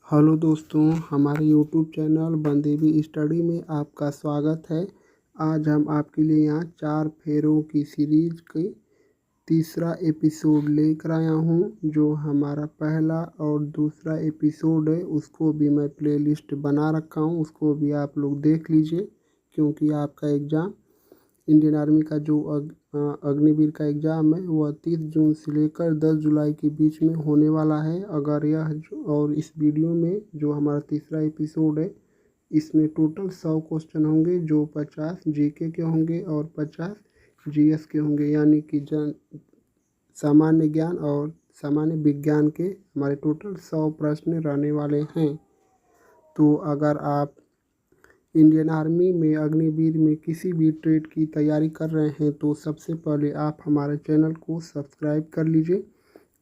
Hello दोस्तों, हमारे YouTube channel Bandevi study में आपका स्वागत है। आज हम आपके लिए यहाँ 4 फेरों की सीरीज के तीसरा एपिसोड लेकर आया हूँ। जो हमारा पहला और दूसरा एपिसोड है उसको भी मैं प्लेलिस्ट बना रखा हूँ, उसको भी आप लोग देख लीजिए, क्योंकि आपका एग्ज़ाम इंडियन आर्मी का जो अग्निवीर का एग्ज़ाम है वह 30 जून से लेकर 10 जुलाई के बीच में होने वाला है। अगर और इस वीडियो में जो हमारा तीसरा एपिसोड है इसमें टोटल 100 क्वेश्चन होंगे, जो 50 जीके के होंगे और 50 जीएस के होंगे, यानी कि सामान्य ज्ञान और सामान्य विज्ञान के हमारे टोटल 100 प्रश्न रहने वाले हैं। तो अगर आप इंडियन आर्मी में अग्निवीर में किसी भी ट्रेड की तैयारी कर रहे हैं तो सबसे पहले आप हमारे चैनल को सब्सक्राइब कर लीजिए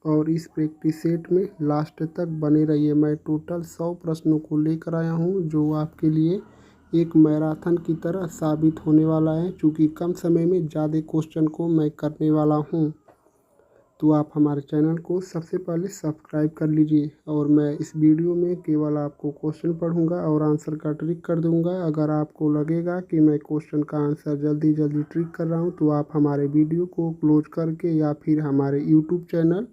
और इस प्रैक्टिस सेट में लास्ट तक बने रहिए। मैं टोटल 100 प्रश्नों को लेकर आया हूं, जो आपके लिए एक मैराथन की तरह साबित होने वाला है, क्योंकि कम समय में ज़्यादा क्वेश्चन को मैं करने वाला हूं। तो आप हमारे चैनल को सबसे पहले सब्सक्राइब कर लीजिए और मैं इस वीडियो में केवल आपको क्वेश्चन पढ़ूंगा और आंसर का ट्रिक कर दूंगा। अगर आपको लगेगा कि मैं क्वेश्चन का आंसर जल्दी ट्रिक कर रहा हूं तो आप हमारे वीडियो को क्लोज करके या फिर हमारे यूट्यूब चैनल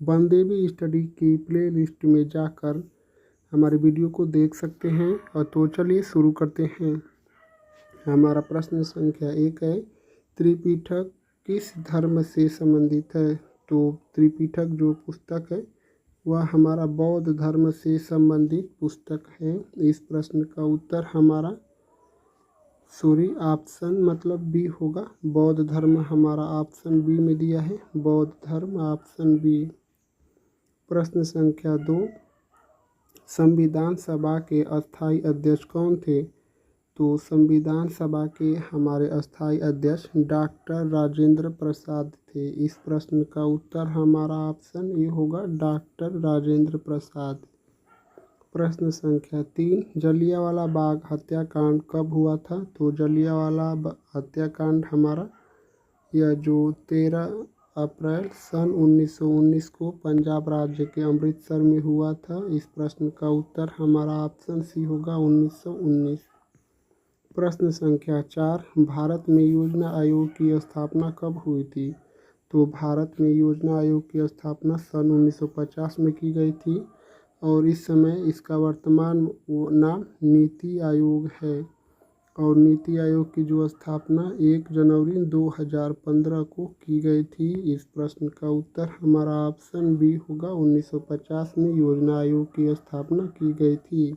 बनदेवी स्टडी की प्लेलिस्ट में जाकर हमारे वीडियो को देख सकते हैं। और तो चलिए शुरू करते हैं। हमारा प्रश्न संख्या 1 है, त्रिपिटक किस धर्म से संबंधित है? तो त्रिपिटक जो पुस्तक है वह हमारा बौद्ध धर्म से संबंधित पुस्तक है। इस प्रश्न का उत्तर हमारा ऑप्शन मतलब बी होगा। बौद्ध धर्म हमारा ऑप्शन बी में दिया है, बौद्ध धर्म ऑप्शन बी। प्रश्न संख्या 2, संविधान सभा के अस्थायी अध्यक्ष कौन थे? तो संविधान सभा के हमारे अस्थायी अध्यक्ष डॉक्टर राजेंद्र प्रसाद थे। इस प्रश्न का उत्तर हमारा ऑप्शन ए होगा, डॉक्टर राजेंद्र प्रसाद। प्रश्न संख्या 3, जलियांवाला बाग हत्याकांड कब हुआ था? तो जलियांवाला हत्याकांड हमारा यह जो 13 अप्रैल सन 1919 को पंजाब राज्य के अमृतसर में हुआ था। इस प्रश्न का उत्तर हमारा ऑप्शन सी होगा, 1919। प्रश्न संख्या 4, भारत में योजना आयोग की स्थापना कब हुई थी? तो भारत में योजना आयोग की स्थापना सन 1950 में की गई थी और इस समय इसका वर्तमान नाम नीति आयोग है। और नीति आयोग की जो स्थापना 1 जनवरी 2015 को की गई थी। इस प्रश्न का उत्तर हमारा ऑप्शन बी होगा, 1950 में योजना आयोग की स्थापना की गई थी।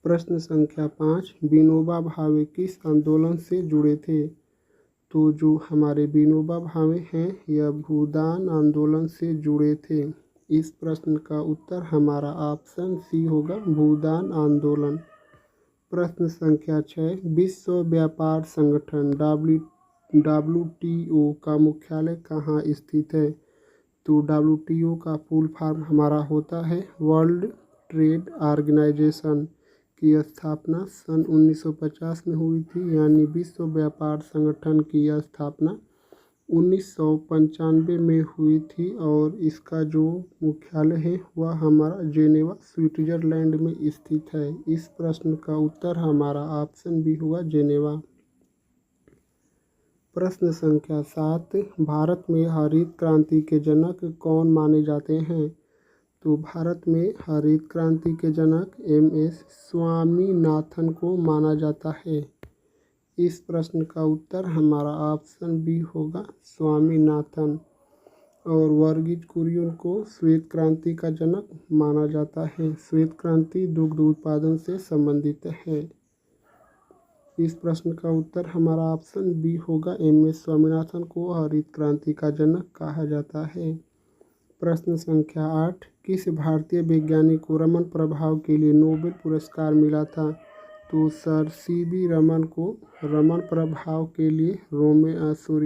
प्रश्न संख्या 5, विनोबा भावे किस आंदोलन से जुड़े थे? तो जो हमारे विनोबा भावे हैं यह भूदान आंदोलन से जुड़े थे। इस प्रश्न का उत्तर हमारा ऑप्शन सी होगा, भूदान आंदोलन। प्रश्न संख्या 6, विश्व व्यापार संगठन WTO का मुख्यालय कहाँ स्थित है? तो WTO का फुल फॉर्म हमारा होता है वर्ल्ड ट्रेड ऑर्गेनाइजेशन, की स्थापना सन 1950 में हुई थी, यानी विश्व व्यापार संगठन की स्थापना 1995 में हुई थी और इसका जो मुख्यालय है वह हमारा जेनेवा स्विट्जरलैंड में स्थित है। इस प्रश्न का उत्तर हमारा ऑप्शन बी होगा, जेनेवा। प्रश्न संख्या 7, भारत में हरित क्रांति के जनक कौन माने जाते हैं? तो भारत में हरित क्रांति के जनक MS स्वामीनाथन को माना जाता है। इस प्रश्न का उत्तर हमारा ऑप्शन बी होगा, स्वामीनाथन। और वर्गीज कुरियन को श्वेत क्रांति का जनक माना जाता है। श्वेत क्रांति दुग्ध उत्पादन से संबंधित है। इस प्रश्न का उत्तर हमारा ऑप्शन बी होगा, MS स्वामीनाथन को हरित क्रांति का जनक कहा जाता है। प्रश्न संख्या 8, किस भारतीय वैज्ञानिक को रमन प्रभाव के लिए नोबेल पुरस्कार मिला था? तो सर CB रमन को रमन प्रभाव के लिए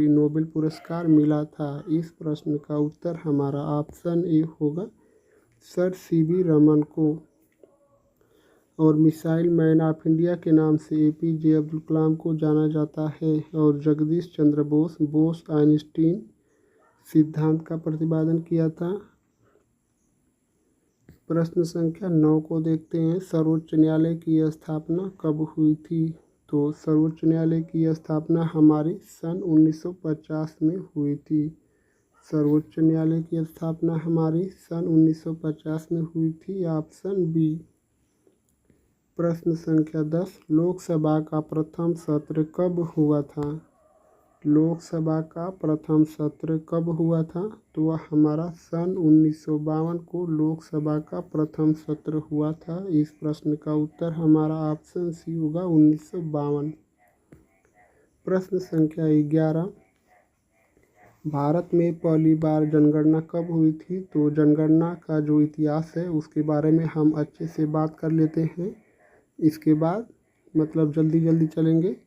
नोबेल पुरस्कार मिला था। इस प्रश्न का उत्तर हमारा ऑप्शन ए होगा, सर CB रमन को। और मिसाइल मैन ऑफ इंडिया के नाम से APJ अब्दुल कलाम को जाना जाता है। और जगदीश चंद्र बोस आइंस्टीन सिद्धांत का प्रतिपादन किया था। प्रश्न संख्या 9 को देखते हैं। सर्वोच्च न्यायालय की स्थापना कब हुई थी? तो सर्वोच्च न्यायालय की स्थापना हमारी सन 1950 में हुई थी। सर्वोच्च न्यायालय की स्थापना हमारी सन 1950 में हुई थी। Option B. प्रश्न संख्या 10। लोकसभा का प्रथम सत्र कब हुआ था? लोकसभा का प्रथम सत्र कब हुआ था? तो वह हमारा सन 1952 को लोकसभा का प्रथम सत्र हुआ था। इस प्रश्न का उत्तर हमारा ऑप्शन सी होगा 1952। प्रश्न संख्या 11। भारत में पहली बार जनगणना कब हुई थी? तो जनगणना का जो इतिहास है उसके बारे में हम अच्छे से बात कर लेते हैं। इसके बाद मतलब जल्दी चलेंगे।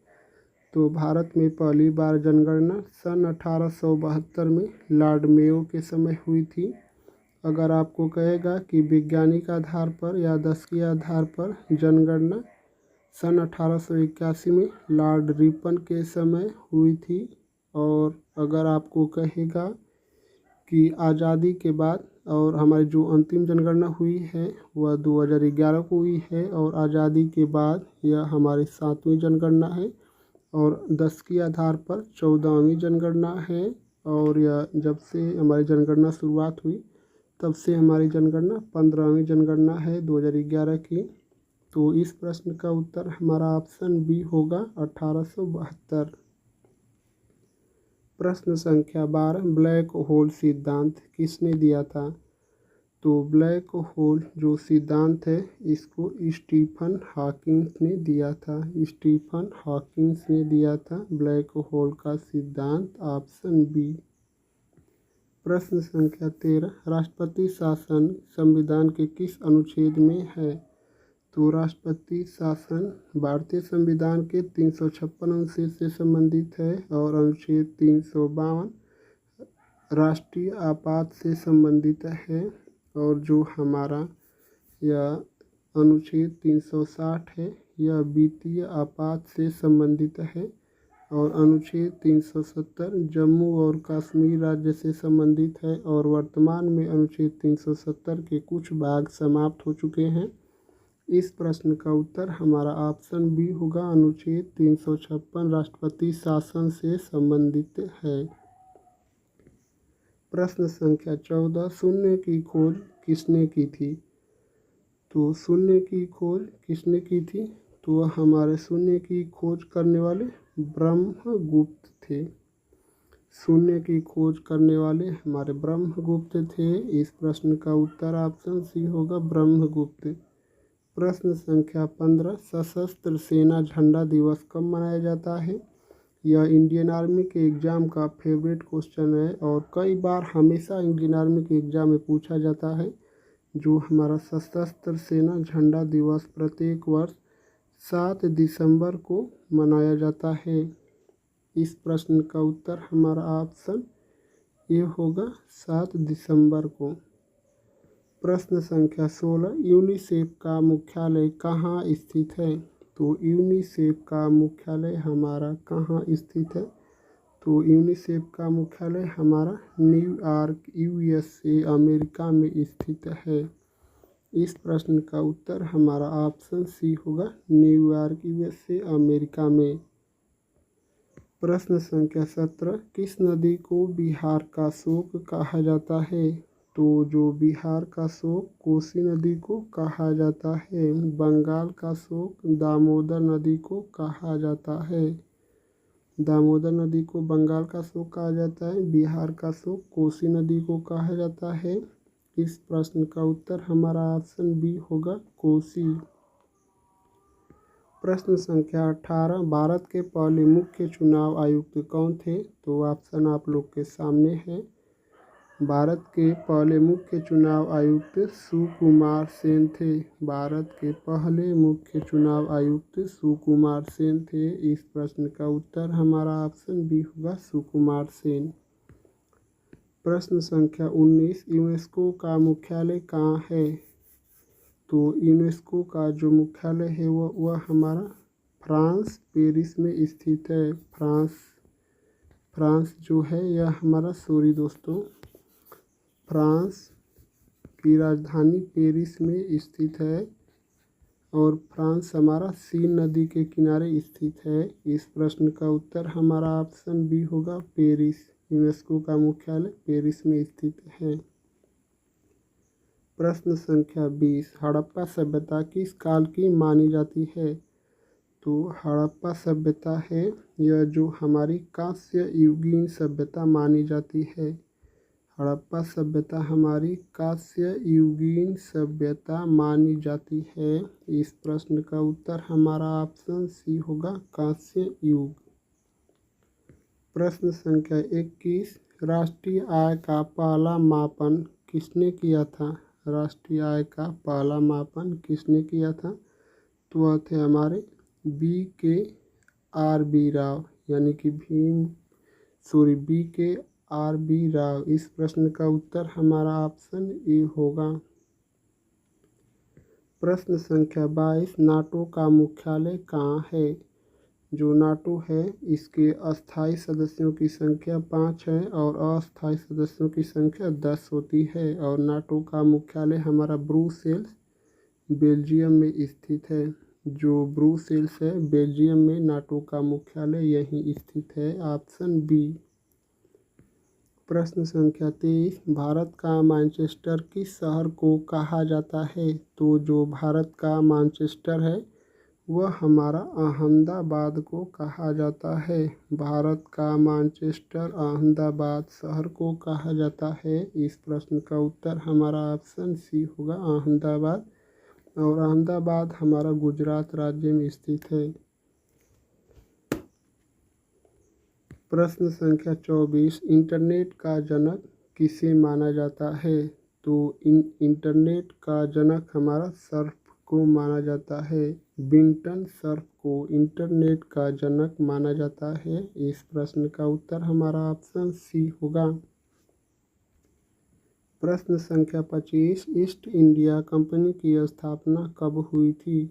तो भारत में पहली बार जनगणना सन 1872 में लॉर्ड मेयो के समय हुई थी। अगर आपको कहेगा कि वैज्ञानिक आधार पर या दशकीय आधार पर जनगणना सन 1881 में लॉर्ड रिपन के समय हुई थी। और अगर आपको कहेगा कि आज़ादी के बाद और हमारी जो अंतिम जनगणना हुई है वह 2011 को हुई है और आज़ादी के बाद यह हमारी 7वीं जनगणना है और 10 के आधार पर 14वीं जनगणना है। और यह जब से हमारी जनगणना शुरुआत हुई तब से हमारी जनगणना 15वीं जनगणना है 2011 की। तो इस प्रश्न का उत्तर हमारा ऑप्शन बी होगा 1872। प्रश्न संख्या 12। ब्लैक होल सिद्धांत किसने दिया था? तो ब्लैक होल जो सिद्धांत है इसको स्टीफन हॉकिंग ने दिया था। स्टीफन हॉकिंग ने दिया था ब्लैक होल का सिद्धांत। Option B. प्रश्न संख्या 13। राष्ट्रपति शासन संविधान के किस अनुच्छेद में है? तो राष्ट्रपति शासन भारतीय संविधान के 356 अनुच्छेद से संबंधित है और अनुच्छेद 352 राष्ट्रीय आपात से संबंधित है। और जो हमारा यह अनुच्छेद 360 है यह वित्तीय आपात से संबंधित है। और अनुच्छेद 370 जम्मू और कश्मीर राज्य से संबंधित है और वर्तमान में अनुच्छेद 370 के कुछ भाग समाप्त हो चुके हैं। इस प्रश्न का उत्तर हमारा ऑप्शन बी होगा अनुच्छेद 356 राष्ट्रपति शासन से संबंधित है। प्रश्न संख्या 14। शून्य की खोज किसने की थी? तो शून्य की खोज किसने की थी? तो हमारे शून्य की खोज करने वाले ब्रह्मगुप्त थे। शून्य की खोज करने वाले हमारे ब्रह्मगुप्त थे। इस प्रश्न का उत्तर ऑप्शन सी होगा ब्रह्मगुप्त। प्रश्न संख्या 15। सशस्त्र सेना झंडा दिवस कब मनाया जाता है? यह इंडियन आर्मी के एग्ज़ाम का फेवरेट क्वेश्चन है और कई बार हमेशा इंडियन आर्मी के एग्ज़ाम में पूछा जाता है। जो हमारा सशस्त्र सेना झंडा दिवस प्रत्येक वर्ष 7 दिसंबर को मनाया जाता है। इस प्रश्न का उत्तर हमारा ऑप्शन ए होगा 7 दिसंबर को। प्रश्न संख्या 16। यूनिसेफ का मुख्यालय कहाँ स्थित है? तो यूनिसेफ का मुख्यालय हमारा कहाँ स्थित है? तो यूनिसेफ का मुख्यालय हमारा न्यूयॉर्क USA अमेरिका में स्थित है। इस प्रश्न का उत्तर हमारा ऑप्शन सी होगा न्यूयॉर्क USA अमेरिका में। प्रश्न संख्या 17। किस नदी को बिहार का शोक कहा जाता है? तो जो बिहार का शोक कोसी नदी को कहा जाता है। बंगाल का शोक दामोदर नदी को कहा जाता है। दामोदर नदी को बंगाल का शोक कहा जाता है। बिहार का शोक कोसी नदी को कहा जाता है। इस प्रश्न का उत्तर हमारा ऑप्शन बी होगा कोसी। प्रश्न संख्या 18। भारत के पहले मुख्य चुनाव आयुक्त कौन थे? तो ऑप्शन आप लोग के सामने है। भारत के पहले मुख्य चुनाव आयुक्त सुकुमार सेन थे। भारत के पहले मुख्य चुनाव आयुक्त सुकुमार सेन थे। इस प्रश्न का उत्तर हमारा ऑप्शन बी होगा सुकुमार सेन। प्रश्न संख्या 19। यूनेस्को का मुख्यालय कहाँ है? तो यूनेस्को का जो मुख्यालय है वह हमारा फ्रांस पेरिस में स्थित है। फ्रांस जो है यह हमारा फ्रांस इसकी राजधानी पेरिस में स्थित है और फ्रांस हमारा सीन नदी के किनारे स्थित है। इस प्रश्न का उत्तर हमारा ऑप्शन बी होगा पेरिस। यूनेस्को का मुख्यालय पेरिस में स्थित है। प्रश्न संख्या 20, हड़प्पा सभ्यता किस काल की मानी जाती है? तो हड़प्पा सभ्यता है यह जो हमारी कांस्य युगीन सभ्यता मानी जाती है। हड़प्पा सभ्यता हमारी कांस्य युगीन सभ्यता मानी जाती है। इस प्रश्न का उत्तर हमारा ऑप्शन सी होगा कांस्य युग। प्रश्न संख्या 21, राष्ट्रीय आय का पहला मापन किसने किया था? राष्ट्रीय आय का पहला मापन किसने किया था? तो वह थे हमारे BKRB राव, यानी कि BKRB राव। इस प्रश्न का उत्तर हमारा ऑप्शन ए होगा। प्रश्न संख्या 22, नाटो का मुख्यालय कहाँ है? जो नाटो है इसके अस्थायी सदस्यों की संख्या 5 है और अस्थायी सदस्यों की संख्या 10 होती है। और नाटो का मुख्यालय हमारा ब्रुसेल्स बेल्जियम में स्थित है। जो ब्रुसेल्स है बेल्जियम में नाटो का मुख्यालय यहीं स्थित है। Option B. प्रश्न संख्या 23, भारत का मैनचेस्टर किस शहर को कहा जाता है? तो जो भारत का मैनचेस्टर है वह हमारा अहमदाबाद को कहा जाता है। भारत का मैनचेस्टर अहमदाबाद शहर को कहा जाता है। इस प्रश्न का उत्तर हमारा ऑप्शन सी होगा अहमदाबाद। और अहमदाबाद हमारा गुजरात राज्य में स्थित है। प्रश्न संख्या 24, इंटरनेट का जनक किसे माना जाता है? तो इंटरनेट का जनक हमारा सर्फ को माना जाता है। बिंटन सर्फ को इंटरनेट का जनक माना जाता है। इस प्रश्न का उत्तर हमारा ऑप्शन सी होगा। प्रश्न संख्या 25, ईस्ट इंडिया कंपनी की स्थापना कब हुई थी?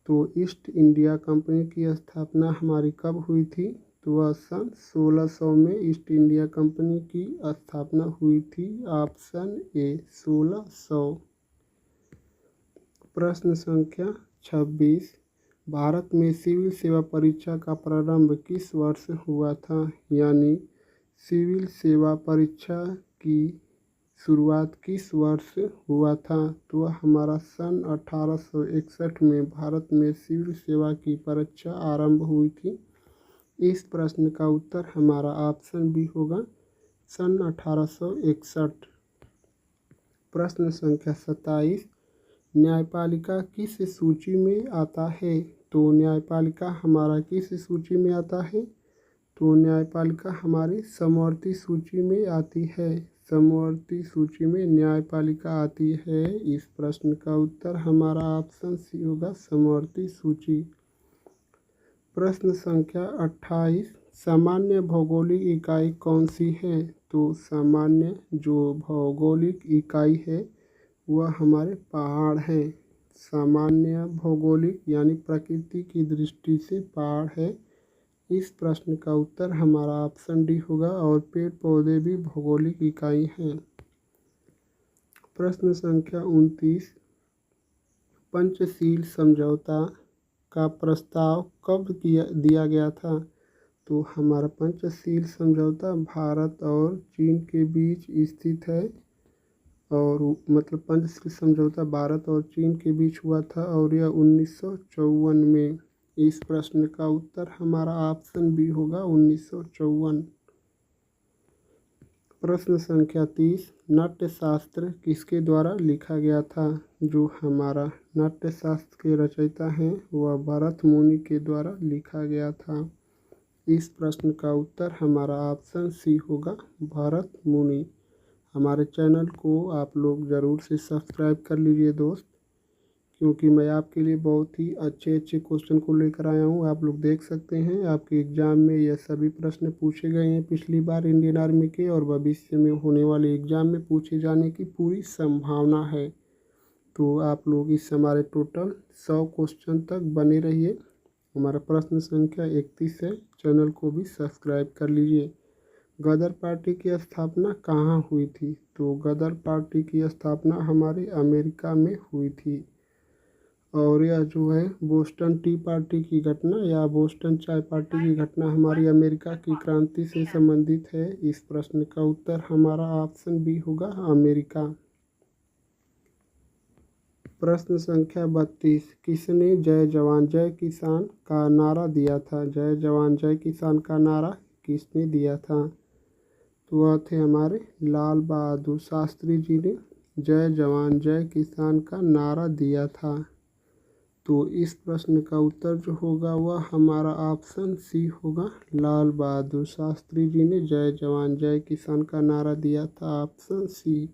तो ईस्ट इंडिया कंपनी की स्थापना हमारी कब हुई थी? तो वह सन 1600 में ईस्ट इंडिया कंपनी की स्थापना हुई थी। Option A 1600। प्रश्न संख्या 26, भारत में सिविल सेवा परीक्षा का प्रारंभ किस वर्ष हुआ था? यानी सिविल सेवा परीक्षा की शुरुआत किस वर्ष हुआ था? तो वह हमारा सन 1861 में भारत में सिविल सेवा की परीक्षा आरंभ हुई थी। इस प्रश्न का उत्तर हमारा ऑप्शन बी होगा सन 1861। प्रश्न संख्या 27, न्यायपालिका किस सूची में आता है? तो न्यायपालिका हमारा किस सूची में आता है? तो न्यायपालिका हमारी समवर्ती सूची में आती है। समवर्ती सूची में न्यायपालिका आती है। इस प्रश्न का उत्तर हमारा ऑप्शन सी होगा समवर्ती सूची। प्रश्न संख्या 28, सामान्य भौगोलिक इकाई कौन सी है? तो सामान्य जो भौगोलिक इकाई है वह हमारे पहाड़ हैं। सामान्य भौगोलिक यानी प्रकृति की दृष्टि से पहाड़ है। इस प्रश्न का उत्तर हमारा ऑप्शन डी होगा। और पेड़ पौधे भी भौगोलिक इकाई हैं। प्रश्न संख्या 29, पंचशील समझौता का प्रस्ताव कब दिया गया था? तो हमारा पंचशील समझौता भारत और चीन के बीच स्थित है। और मतलब पंचशील समझौता भारत और चीन के बीच हुआ था और यह 1954 में। इस प्रश्न का उत्तर हमारा ऑप्शन बी होगा 1954। प्रश्न संख्या 30, नाट्यशास्त्र किसके द्वारा लिखा गया था? जो हमारा नाट्यशास्त्र के रचयिता हैं वह भरत मुनि के द्वारा लिखा गया था। इस प्रश्न का उत्तर हमारा ऑप्शन सी होगा भरत मुनि। हमारे चैनल को आप लोग ज़रूर से सब्सक्राइब कर लीजिए दोस्त, क्योंकि मैं आपके लिए बहुत ही अच्छे क्वेश्चन को लेकर आया हूँ। आप लोग देख सकते हैं आपके एग्ज़ाम में यह सभी प्रश्न पूछे गए हैं पिछली बार इंडियन आर्मी के, और भविष्य में होने वाले एग्ज़ाम में पूछे जाने की पूरी संभावना है। तो आप लोग इस हमारे टोटल 100 क्वेश्चन तक बने रहिए। हमारा प्रश्न संख्या 31 है। चैनल को भी सब्सक्राइब कर लीजिए। गदर पार्टी की स्थापना कहाँ हुई थी? तो गदर पार्टी की स्थापना हमारे अमेरिका में हुई थी। और यह जो है बोस्टन टी पार्टी की घटना या बोस्टन चाय पार्टी की घटना हमारी अमेरिका की क्रांति से संबंधित है। इस प्रश्न का उत्तर हमारा ऑप्शन बी होगा, अमेरिका। प्रश्न संख्या 32, किसने जय जवान जय किसान का नारा दिया था? जय जवान जय किसान का नारा किसने दिया था? तो वह थे हमारे लाल बहादुर शास्त्री जी ने जय जवान जय किसान का नारा दिया था। तो इस प्रश्न का उत्तर जो होगा वह हमारा ऑप्शन सी होगा, लाल बहादुर शास्त्री जी ने जय जवान जय किसान का नारा दिया था, ऑप्शन सी।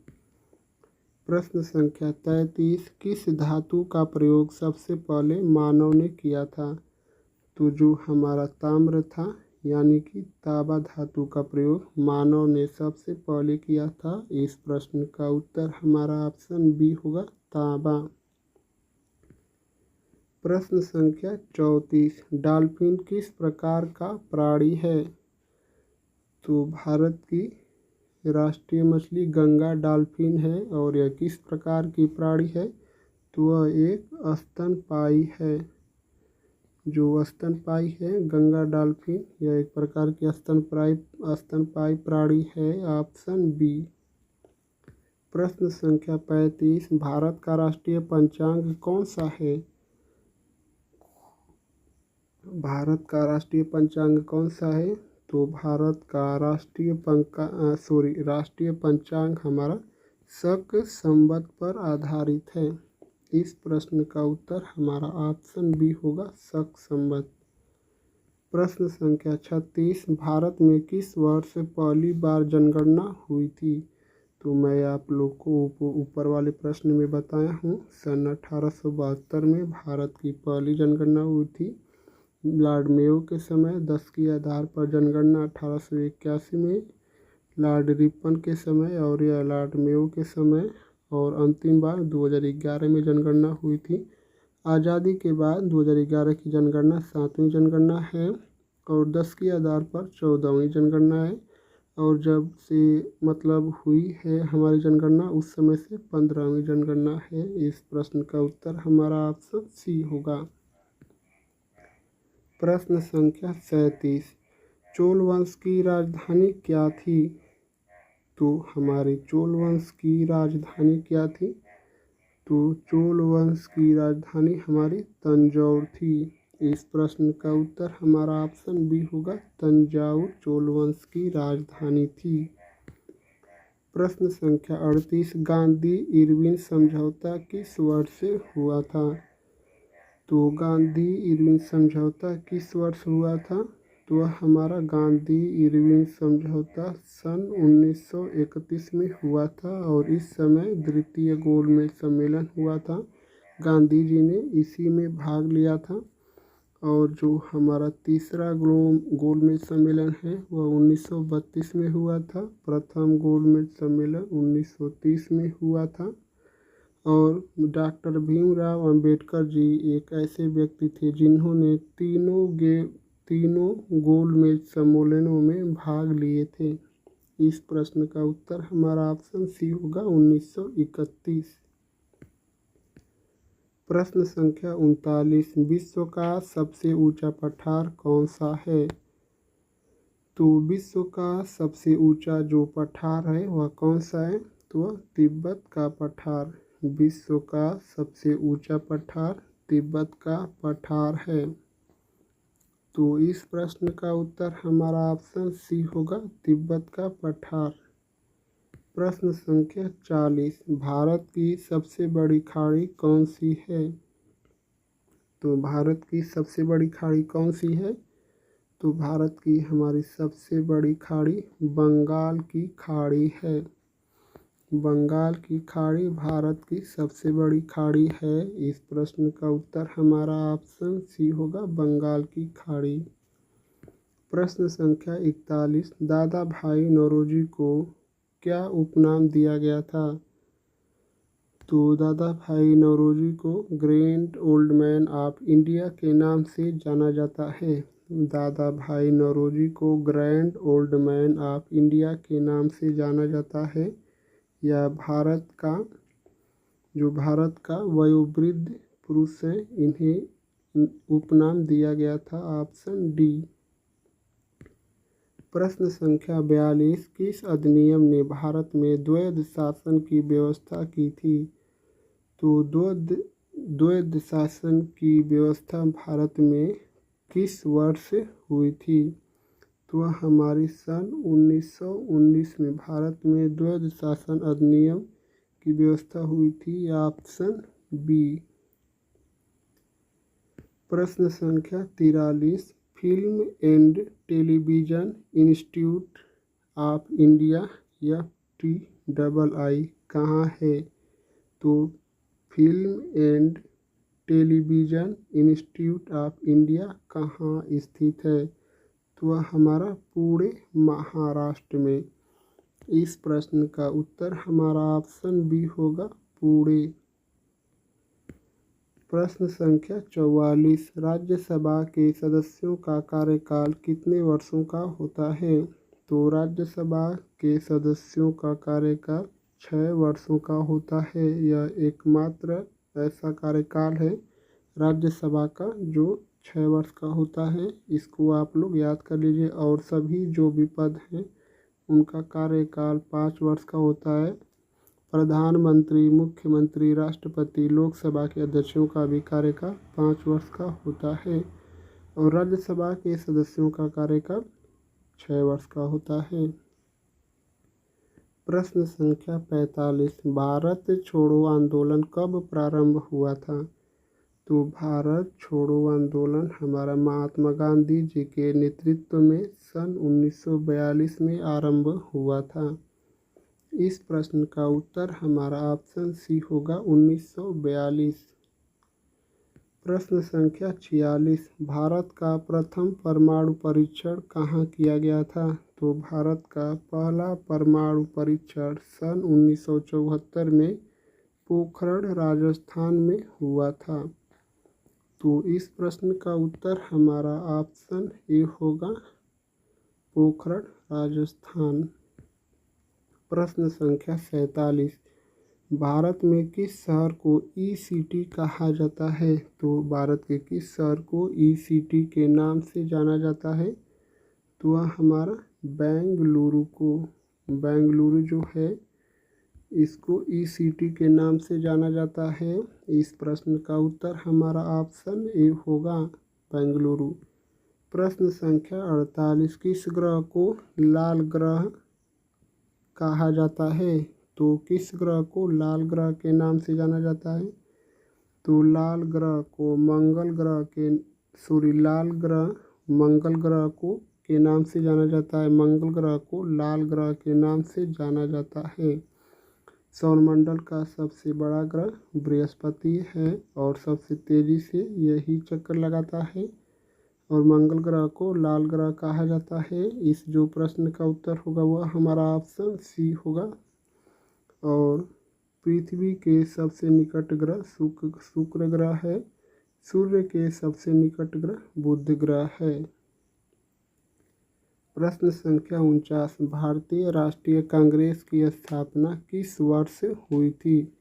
प्रश्न संख्या 33, किस धातु का प्रयोग सबसे पहले मानव ने किया था? तो जो हमारा ताम्र था यानी कि तांबा धातु का प्रयोग मानव ने सबसे पहले किया था। इस प्रश्न का उत्तर हमारा ऑप्शन बी होगा, तांबा। प्रश्न संख्या 34, डॉल्फिन किस प्रकार का प्राणी है? तो भारत की राष्ट्रीय मछली गंगा डॉल्फिन है। और यह किस प्रकार की प्राणी है? तो वह एक स्तनपायी है। जो स्तनपायी है गंगा डॉल्फिन, यह एक प्रकार की स्तनपायी प्राणी है, ऑप्शन बी। प्रश्न संख्या 35, भारत का राष्ट्रीय पंचांग कौन सा है? भारत का राष्ट्रीय पंचांग कौन सा है? तो भारत का राष्ट्रीय पंचांग हमारा शक संवत पर आधारित है। इस प्रश्न का उत्तर हमारा ऑप्शन बी होगा, शक संवत। प्रश्न संख्या 36, भारत में किस वर्ष पहली बार जनगणना हुई थी? तो मैं आप लोग को ऊपर वाले प्रश्न में बताया हूँ, सन 1872 में भारत की पहली जनगणना हुई थी। लॉर्ड मेयो के समय 10 के आधार पर जनगणना 1881 में, लॉर्ड रिपन के समय और या लॉर्ड मेयो के समय, और अंतिम बार 2011 में जनगणना हुई थी। आज़ादी के बाद 2011 की जनगणना 7वीं जनगणना है और 10 के आधार पर 14वीं जनगणना है। और जब से मतलब हुई है हमारी जनगणना उस समय से 15वीं जनगणना है। इस प्रश्न का उत्तर हमारा ऑप्शन सी होगा। प्रश्न संख्या 37, चोल वंश की राजधानी क्या थी? तो हमारे चोल वंश की राजधानी क्या थी? तो चोल वंश की राजधानी हमारी तंजौर थी। इस प्रश्न का उत्तर हमारा ऑप्शन बी होगा, तंजावुर चोल वंश की राजधानी थी। प्रश्न संख्या 38, गांधी इरविन समझौता किस वर्ष से हुआ था? तो गांधी इरविन समझौता किस वर्ष हुआ था? तो हमारा गांधी इरविन समझौता सन 1931 में हुआ था और इस समय द्वितीय गोलमेज सम्मेलन हुआ था। गांधी जी ने इसी में भाग लिया था। और जो हमारा तीसरा गोलमेज सम्मेलन है वह 1932 में हुआ था। प्रथम गोलमेज सम्मेलन 1930 में हुआ था। और डॉक्टर भीमराव अंबेडकर जी एक ऐसे व्यक्ति थे जिन्होंने तीनों गोलमेज सम्मेलनों में भाग लिए थे। इस प्रश्न का उत्तर हमारा ऑप्शन सी होगा, 1931। प्रश्न संख्या 39, विश्व का सबसे ऊंचा पठार कौन सा है? तो विश्व का सबसे ऊंचा जो पठार है वह कौन सा है? तो तिब्बत का पठार। विश्व का सबसे ऊंचा पठार तिब्बत का पठार है। तो इस प्रश्न का उत्तर हमारा ऑप्शन सी होगा, तिब्बत का पठार। प्रश्न संख्या 40, भारत की सबसे बड़ी खाड़ी कौन सी है? तो भारत की सबसे बड़ी खाड़ी कौन सी है? तो भारत की हमारी सबसे बड़ी खाड़ी बंगाल की खाड़ी है। बंगाल की खाड़ी भारत की सबसे बड़ी खाड़ी है। इस प्रश्न का उत्तर हमारा ऑप्शन सी होगा, बंगाल की खाड़ी। प्रश्न संख्या 41, दादा भाई नौरोजी को क्या उपनाम दिया गया था? तो दादा भाई नौरोजी को great old man of India के नाम से जाना जाता है। दादा भाई नौरोजी को grand old man of India के नाम से जाना जाता है, या भारत का वयोवृद्ध पुरुष है, इन्हें उपनाम दिया गया था। Option D. प्रश्न संख्या 42, किस अधिनियम ने भारत में द्वैध शासन की व्यवस्था की थी? तो द्वैध शासन की व्यवस्था भारत में किस वर्ष हुई थी? तो हमारी सन 1919 में भारत में द्वैध शासन अधिनियम की व्यवस्था हुई थी। Option B. प्रश्न संख्या 43, film and television institute of India FTII कहाँ है? तो film and television institute of India कहाँ स्थित है? तो हमारा पुणे महाराष्ट्र में। इस प्रश्न का उत्तर हमारा ऑप्शन बी होगा, पुणे। प्रश्न संख्या 44, राज्यसभा के सदस्यों का कार्यकाल कितने वर्षों का होता है? तो राज्यसभा के सदस्यों का कार्यकाल 6 वर्षों का होता है। यह एकमात्र ऐसा कार्यकाल है राज्यसभा का जो 6 वर्ष का होता है। इसको आप लोग याद कर लीजिए। और सभी जो भी पद हैं उनका कार्यकाल 5 वर्ष का होता है। प्रधानमंत्री, मुख्यमंत्री, राष्ट्रपति, लोकसभा के अध्यक्षों का भी कार्यकाल 5 वर्ष का होता है। और राज्यसभा के सदस्यों का कार्यकाल 6 वर्ष का होता है। प्रश्न संख्या 45, भारत छोड़ो आंदोलन कब प्रारंभ हुआ था? तो भारत छोड़ो आंदोलन हमारा महात्मा गांधी जी के नेतृत्व में सन 1942 में आरंभ हुआ था। इस प्रश्न का उत्तर हमारा ऑप्शन सी होगा, 1942। प्रश्न संख्या 46, भारत का प्रथम परमाणु परीक्षण कहाँ किया गया था? तो भारत का पहला परमाणु परीक्षण सन 1974 में पोखरण राजस्थान में हुआ था। तो इस प्रश्न का उत्तर हमारा ऑप्शन ए होगा, पोखरण राजस्थान। प्रश्न संख्या 47, भारत में किस शहर को ई-सिटी कहा जाता है? तो भारत के किस शहर को ई-सिटी के नाम से जाना जाता है? तो वह हमारा बेंगलुरु को, बेंगलुरु जो है इसको ई-सिटी के नाम से जाना जाता है। इस प्रश्न का उत्तर हमारा ऑप्शन ए होगा, बेंगलुरु। प्रश्न संख्या 48, किस ग्रह को लाल ग्रह कहा जाता है? तो किस ग्रह को लाल ग्रह के नाम से जाना जाता है? तो लाल ग्रह को मंगल ग्रह के नाम से जाना जाता है। मंगल ग्रह को लाल ग्रह के नाम से जाना जाता है। सौरमंडल का सबसे बड़ा ग्रह बृहस्पति है और सबसे तेज़ी से यही चक्कर लगाता है। और मंगल ग्रह को लाल ग्रह कहा जाता है। इस जो प्रश्न का उत्तर होगा वह हमारा ऑप्शन सी होगा। और पृथ्वी के सबसे निकट ग्रह शुक्र ग्रह है। सूर्य के सबसे निकट ग्रह बुध ग्रह है। प्रश्न संख्या 49, भारतीय राष्ट्रीय कांग्रेस की स्थापना किस वर्ष हुई थी?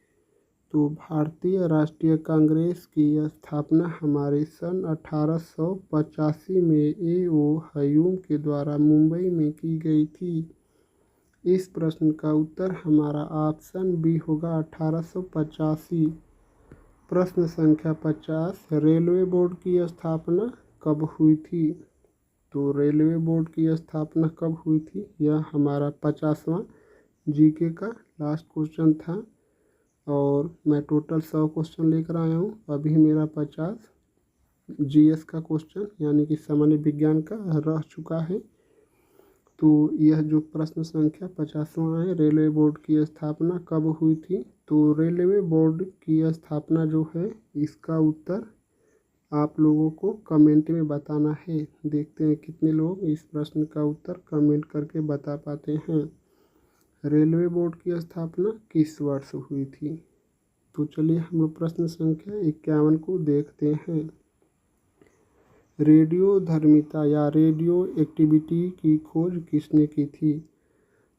तो भारतीय राष्ट्रीय कांग्रेस की स्थापना हमारे सन 1885 में A.O. ह्यूम के द्वारा मुंबई में की गई थी। इस प्रश्न का उत्तर हमारा ऑप्शन बी होगा, 1885। प्रश्न संख्या 50, रेलवे बोर्ड की स्थापना कब हुई थी? तो रेलवे बोर्ड की स्थापना कब हुई थी? यह हमारा 50वां जीके का लास्ट क्वेश्चन था। और मैं टोटल 100 क्वेश्चन लेकर आया हूँ। अभी मेरा 50 जीएस का क्वेश्चन यानी कि सामान्य विज्ञान का रह चुका है। तो यह जो प्रश्न संख्या 50वां है, रेलवे बोर्ड की स्थापना कब हुई थी? तो रेलवे बोर्ड की स्थापना जो है इसका उत्तर आप लोगों को कमेंट में बताना है। देखते हैं कितने लोग इस प्रश्न का उत्तर कमेंट करके बता पाते हैं। रेलवे बोर्ड की स्थापना किस वर्ष हुई थी? तो चलिए हम लोग प्रश्न संख्या 51 को देखते हैं। रेडियोधर्मिता या रेडियो एक्टिविटी की खोज किसने की थी?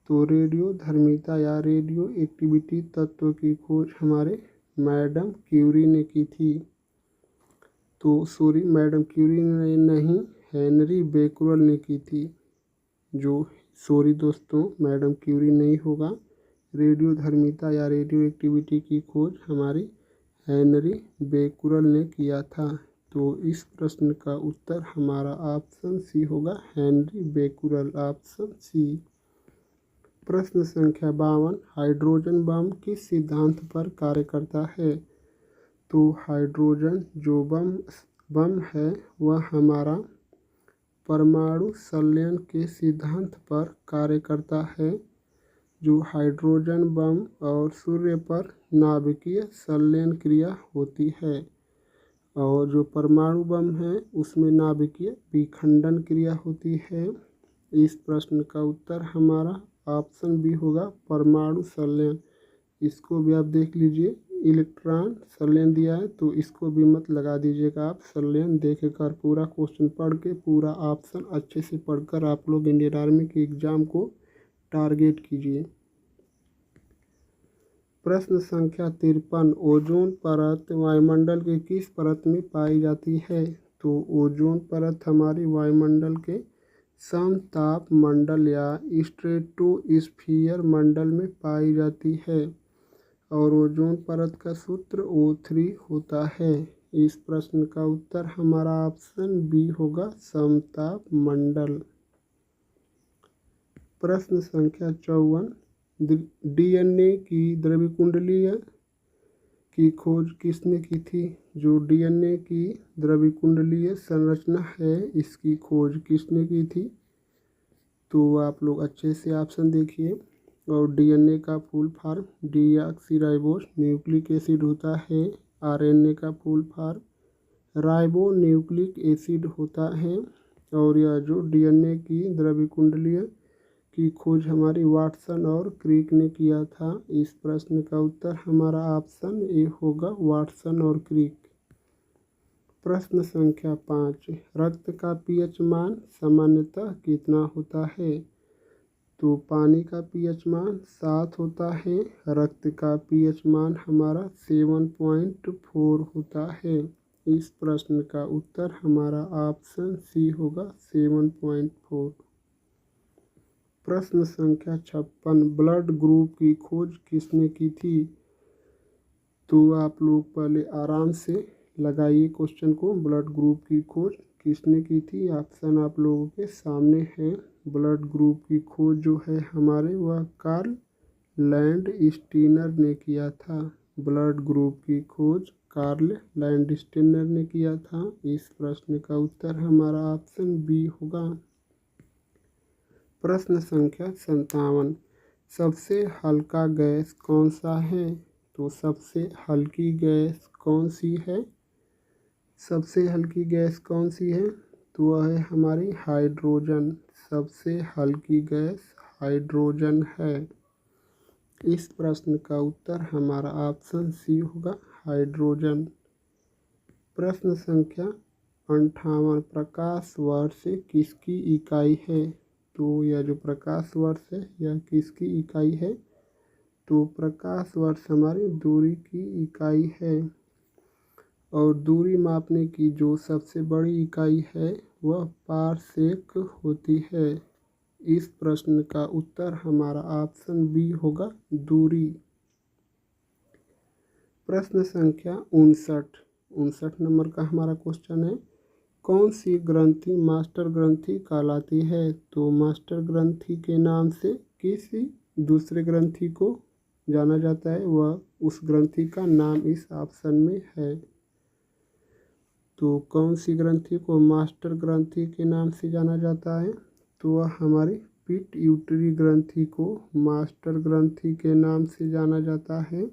तो रेडियोधर्मिता या रेडियो एक्टिविटी तत्व की खोज हमारे मैडम क्यूरी ने की थी। तो सॉरी, मैडम क्यूरी ने नहीं, हेनरी बेकरल ने की थी। सॉरी दोस्तों, मैडम क्यूरी नहीं होगा। रेडियोधर्मिता या रेडियो एक्टिविटी की खोज हमारी हेनरी बेकरल ने किया था। तो इस प्रश्न का उत्तर हमारा ऑप्शन सी होगा, हेनरी बेकरल, ऑप्शन सी। प्रश्न संख्या 52, हाइड्रोजन बम किस सिद्धांत पर कार्य करता है? तो हाइड्रोजन जो बम है वह हमारा परमाणु संलयन के सिद्धांत पर कार्य करता है। जो हाइड्रोजन बम और सूर्य पर नाभिकीय संलयन क्रिया होती है, और जो परमाणु बम है उसमें नाभिकीय विखंडन क्रिया होती है। इस प्रश्न का उत्तर हमारा ऑप्शन बी होगा, परमाणु संलयन। इसको भी आप देख लीजिए, इलेक्ट्रॉन संलयन दिया है तो इसको भी मत लगा दीजिएगा आप। संलयन देखकर पूरा क्वेश्चन पढ़ के, पूरा ऑप्शन अच्छे से पढ़कर आप लोग इंडियन आर्मी के एग्ज़ाम को टारगेट कीजिए। प्रश्न संख्या 53, ओजोन परत वायुमंडल के किस परत में पाई जाती है? तो ओजोन परत हमारी वायुमंडल के समताप मंडल या स्ट्रेटोस्फियर मंडल में पाई जाती है, और ओजोन परत का सूत्र O3 होता है। इस प्रश्न का उत्तर हमारा ऑप्शन बी होगा, समताप मंडल। प्रश्न संख्या 54, डीएनए की द्रव्यकुंडलीय की खोज किसने की थी? जो डीएनए की द्रव्यकुंडलीय संरचना है इसकी खोज किसने की थी? तो आप लोग अच्छे से ऑप्शन देखिए। और डीएनए का full form deoxyribose nucleic acid होता है। आरएनए का full form ribo nucleic acid होता है। और यह जो डीएनए की द्रव्यकुंडलीय की खोज हमारी वाटसन और क्रिक ने किया था। इस प्रश्न का उत्तर हमारा ऑप्शन ए होगा, वाटसन और क्रिक। प्रश्न संख्या 5, रक्त का पीएच मान सामान्यतः कितना होता है? तो पानी का पीएच मान 7 होता है। रक्त का पीएच मान हमारा 7.4 होता है। इस प्रश्न का उत्तर हमारा ऑप्शन सी होगा, 7.4। प्रश्न संख्या 56, ब्लड ग्रुप की खोज किसने की थी? तो आप लोग पहले आराम से लगाइए क्वेश्चन को। ब्लड ग्रुप की खोज किसने की थी? ऑप्शन आप लोगों के सामने है। ब्लड ग्रुप की खोज जो है हमारे, वह कार्ल लैंडस्टीनर ने किया था। ब्लड ग्रुप की खोज कार्ल लैंडस्टीनर ने किया था। इस प्रश्न का उत्तर हमारा ऑप्शन बी होगा। प्रश्न संख्या 57, सबसे हल्का गैस कौन सा है? तो सबसे हल्की गैस कौन सी है? सबसे हल्की गैस कौन सी है? तो वह है हमारी हाइड्रोजन। सबसे हल्की गैस हाइड्रोजन है। इस प्रश्न का उत्तर हमारा ऑप्शन सी होगा, हाइड्रोजन। प्रश्न संख्या 58, प्रकाश वर्ष किसकी इकाई है? तो यह जो प्रकाश वर्ष है यह किसकी इकाई है? तो प्रकाश वर्ष हमारी दूरी की इकाई है। और दूरी मापने की जो सबसे बड़ी इकाई है वह पारसेक होती है। इस प्रश्न का उत्तर हमारा ऑप्शन बी होगा, दूरी। प्रश्न संख्या 59 नंबर का हमारा क्वेश्चन है, कौन सी ग्रंथि मास्टर ग्रंथि कहलाती है? तो मास्टर ग्रंथि के नाम से किसी दूसरे ग्रंथि को जाना जाता है, वह उस ग्रंथि का नाम इस ऑप्शन में है। तो कौन सी ग्रंथि को मास्टर ग्रंथि के नाम से जाना जाता है? तो वह हमारी पिट्यूटरी ग्रंथि को मास्टर ग्रंथि के नाम से जाना जाता है।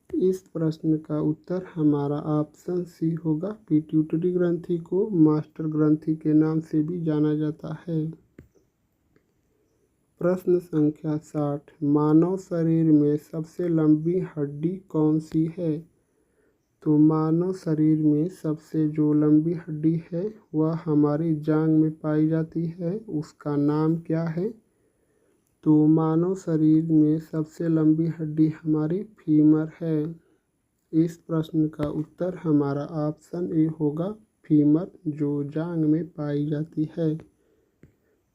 इस प्रश्न का उत्तर हमारा ऑप्शन सी होगा, पिट्यूटरी ग्रंथि को मास्टर ग्रंथि के नाम से भी जाना जाता है। प्रश्न संख्या 60, मानव शरीर में सबसे लंबी हड्डी कौन सी है? तो मानव शरीर में सबसे जो लंबी हड्डी है वह हमारी जांघ में पाई जाती है, उसका नाम क्या है? तो मानव शरीर में सबसे लंबी हड्डी हमारी फीमर है। इस प्रश्न का उत्तर हमारा ऑप्शन ए होगा, फीमर, जो जांघ में पाई जाती है।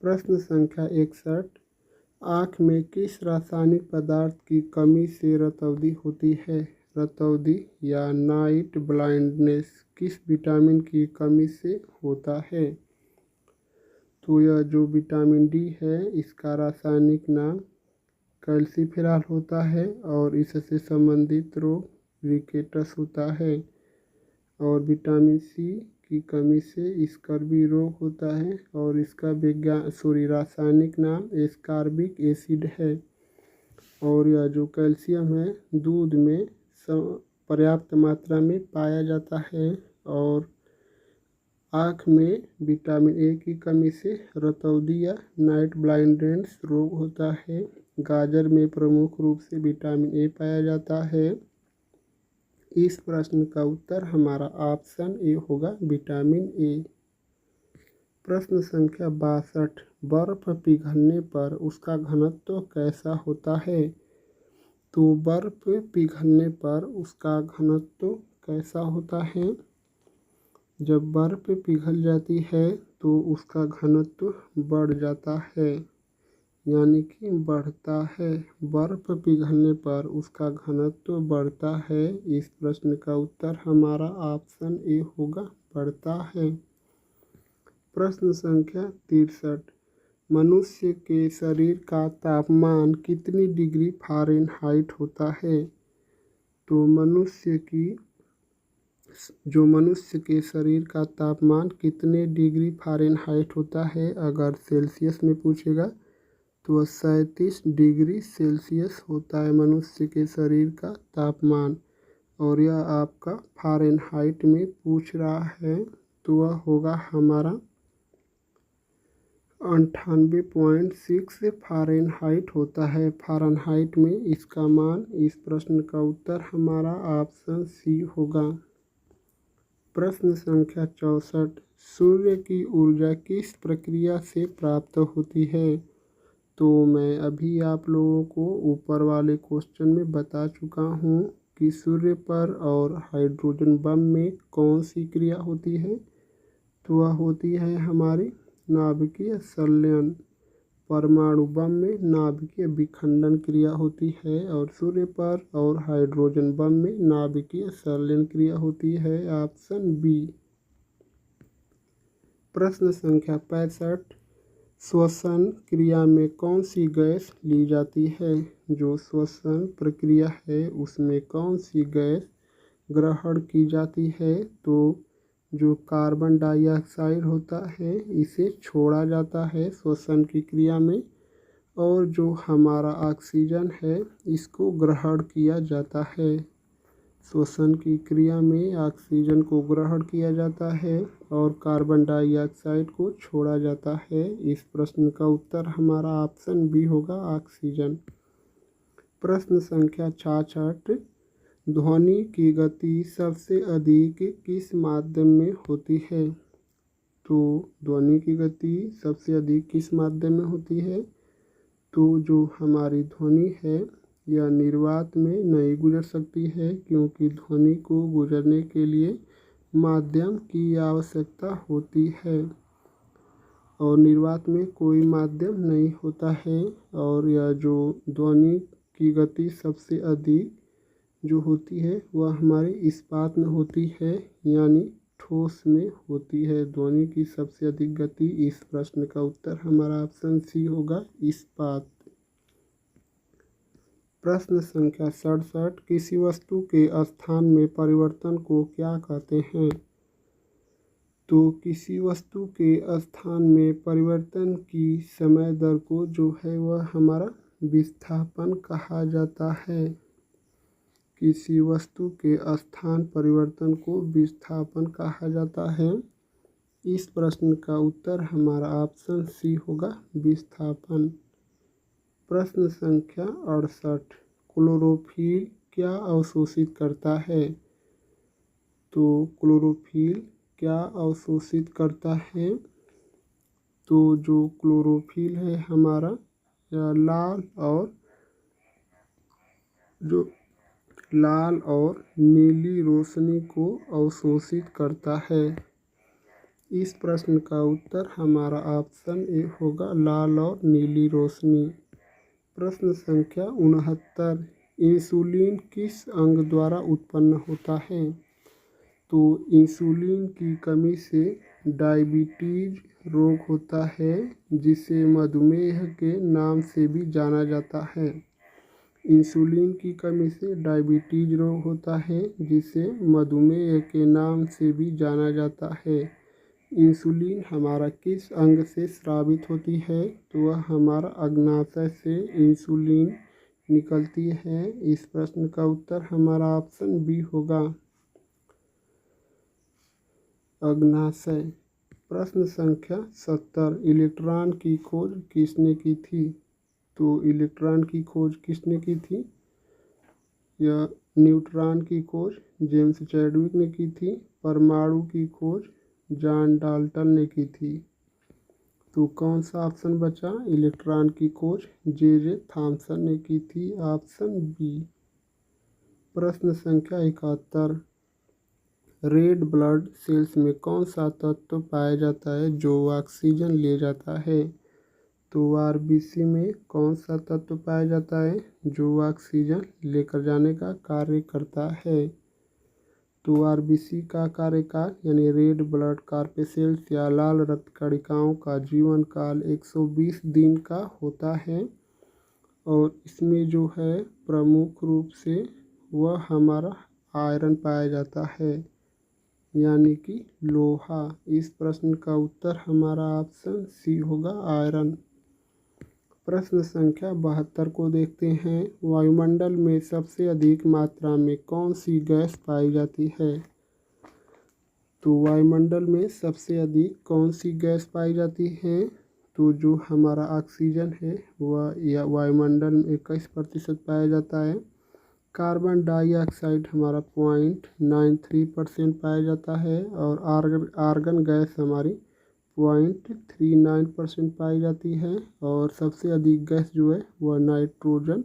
प्रश्न संख्या 61, आँख में किस रासायनिक पदार्थ की कमी से रतौंधी होती है? रतौंधी या नाइट ब्लाइंडनेस किस विटामिन की कमी से होता है? तो यह जो विटामिन डी है इसका रासायनिक नाम कैल्सीफेरॉल होता है और इससे संबंधित रोग रिकेटस होता है। और विटामिन सी की कमी से स्कर्वी रोग होता है और इसका रासायनिक नाम एस्कॉर्बिक एसिड है। और यह जो कैल्शियम है दूध में पर्याप्त मात्रा में पाया जाता है। और आँख में विटामिन ए की कमी से रतौंधी या नाइट ब्लाइंडनेस रोग होता है। गाजर में प्रमुख रूप से विटामिन ए पाया जाता है। इस प्रश्न का उत्तर हमारा ऑप्शन ए होगा, विटामिन ए। प्रश्न संख्या 62, बर्फ पिघलने पर उसका घनत्व कैसा होता है? तो बर्फ पिघलने पर उसका घनत्व कैसा होता है? जब बर्फ पिघल जाती है तो उसका घनत्व बढ़ जाता है, यानी कि बढ़ता है। बर्फ पिघलने पर उसका घनत्व बढ़ता है। इस प्रश्न का उत्तर हमारा ऑप्शन ए होगा, बढ़ता है। प्रश्न संख्या 63, मनुष्य के शरीर का तापमान कितनी डिग्री फ़ारेनहाइट होता है? तो मनुष्य के शरीर का तापमान कितने डिग्री फ़ारेनहाइट होता है? अगर सेल्सियस में पूछेगा तो 37 डिग्री सेल्सियस होता है मनुष्य के शरीर का तापमान। और यह आपका फ़ारेनहाइट में पूछ रहा है तो वह होगा हमारा 98.6 फ़ारेनहाइट होता है फ़ारेनहाइट में इसका मान। इस प्रश्न का उत्तर हमारा ऑप्शन सी होगा। प्रश्न संख्या 64, सूर्य की ऊर्जा किस प्रक्रिया से प्राप्त होती है? तो मैं अभी आप लोगों को ऊपर वाले क्वेश्चन में बता चुका हूँ कि सूर्य पर और हाइड्रोजन बम में कौन सी क्रिया होती है? तो वह होती है हमारी नाभिकीय संलयन। परमाणु बम में नाभिकीय विखंडन क्रिया होती है और सूर्य पर और हाइड्रोजन बम में नाभिकीय संलयन क्रिया होती है, ऑप्शन बी। प्रश्न संख्या 65, श्वसन क्रिया में कौन सी गैस ली जाती है? जो श्वसन प्रक्रिया है उसमें कौन सी गैस ग्रहण की जाती है? तो जो कार्बन डाइऑक्साइड होता है इसे छोड़ा जाता है श्वसन की क्रिया में। और जो हमारा ऑक्सीजन है इसको ग्रहण किया जाता है। श्वसन की क्रिया में ऑक्सीजन को ग्रहण किया जाता है और कार्बन डाइऑक्साइड को छोड़ा जाता है। इस प्रश्न का उत्तर हमारा ऑप्शन बी होगा, ऑक्सीजन। प्रश्न संख्या 66, ध्वनि की गति सबसे अधिक किस माध्यम में होती है? तो ध्वनि की गति सबसे अधिक किस माध्यम में होती है? तो जो हमारी ध्वनि है यह निर्वात में नहीं गुजर सकती है, क्योंकि ध्वनि को गुजरने के लिए माध्यम की आवश्यकता होती है और निर्वात में कोई माध्यम नहीं होता है। और यह जो ध्वनि की गति सबसे अधिक जो होती है वह हमारे इस्पात में होती है, यानी ठोस में होती है ध्वनि की सबसे अधिक गति। इस प्रश्न का उत्तर हमारा ऑप्शन सी होगा, इस्पात। प्रश्न संख्या 67, किसी वस्तु के स्थान में परिवर्तन को क्या कहते हैं? तो किसी वस्तु के स्थान में परिवर्तन की समय दर को जो है वह हमारा विस्थापन कहा जाता है। किसी वस्तु के स्थान परिवर्तन को विस्थापन कहा जाता है। इस प्रश्न का उत्तर हमारा ऑप्शन सी होगा, विस्थापन। प्रश्न संख्या 68, क्लोरोफिल क्या अवशोषित करता है? तो क्लोरोफिल क्या अवशोषित करता है? तो जो क्लोरोफिल है हमारा लाल और नीली रोशनी को अवशोषित करता है। इस प्रश्न का उत्तर हमारा ऑप्शन ए होगा, लाल और नीली रोशनी। प्रश्न संख्या 69, इंसुलिन किस अंग द्वारा उत्पन्न होता है? तो इंसुलिन की कमी से डायबिटीज रोग होता है, जिसे मधुमेह के नाम से भी जाना जाता है। इंसुलिन की कमी से डायबिटीज रोग होता है, जिसे मधुमेह के नाम से भी जाना जाता है। इंसुलिन हमारा किस अंग से स्रावित होती है? तो वह हमारा अग्नाशय से इंसुलिन निकलती है। इस प्रश्न का उत्तर हमारा ऑप्शन बी होगा, अग्नाशय। प्रश्न संख्या 70, इलेक्ट्रॉन की खोज किसने की थी? तो इलेक्ट्रॉन की खोज किसने की थी? यह न्यूट्रॉन की खोज जेम्स चैडविक ने की थी। परमाणु की खोज जॉन डाल्टन ने की थी। तो कौन सा ऑप्शन बचा? इलेक्ट्रॉन की खोज जे थॉमसन ने की थी, ऑप्शन बी। प्रश्न संख्या 71, रेड ब्लड सेल्स में कौन सा तत्व पाया जाता है जो ऑक्सीजन ले जाता है? तो आरबीसी में कौन सा तत्व पाया जाता है जो ऑक्सीजन लेकर जाने का कार्य करता है? तो आरबीसी का कार्यकाल यानी रेड ब्लड कॉर्पसेल्स या लाल रक्त कणिकाओं का जीवन काल 120 दिन का होता है। और इसमें जो है प्रमुख रूप से वह हमारा आयरन पाया जाता है, यानी कि लोहा। इस प्रश्न का उत्तर हमारा ऑप्शन सी होगा, आयरन। प्रश्न संख्या 72 को देखते हैं, वायुमंडल में सबसे अधिक मात्रा में कौन सी गैस पाई जाती है? तो वायुमंडल में सबसे अधिक कौन सी गैस पाई जाती है? तो जो हमारा ऑक्सीजन है वह वायुमंडल में 21% पाया जाता है। कार्बन डाइऑक्साइड हमारा 0.93% पाया जाता है। और आर्गन गैस हमारी 0.39% पाई जाती है। और सबसे अधिक गैस जो है वह नाइट्रोजन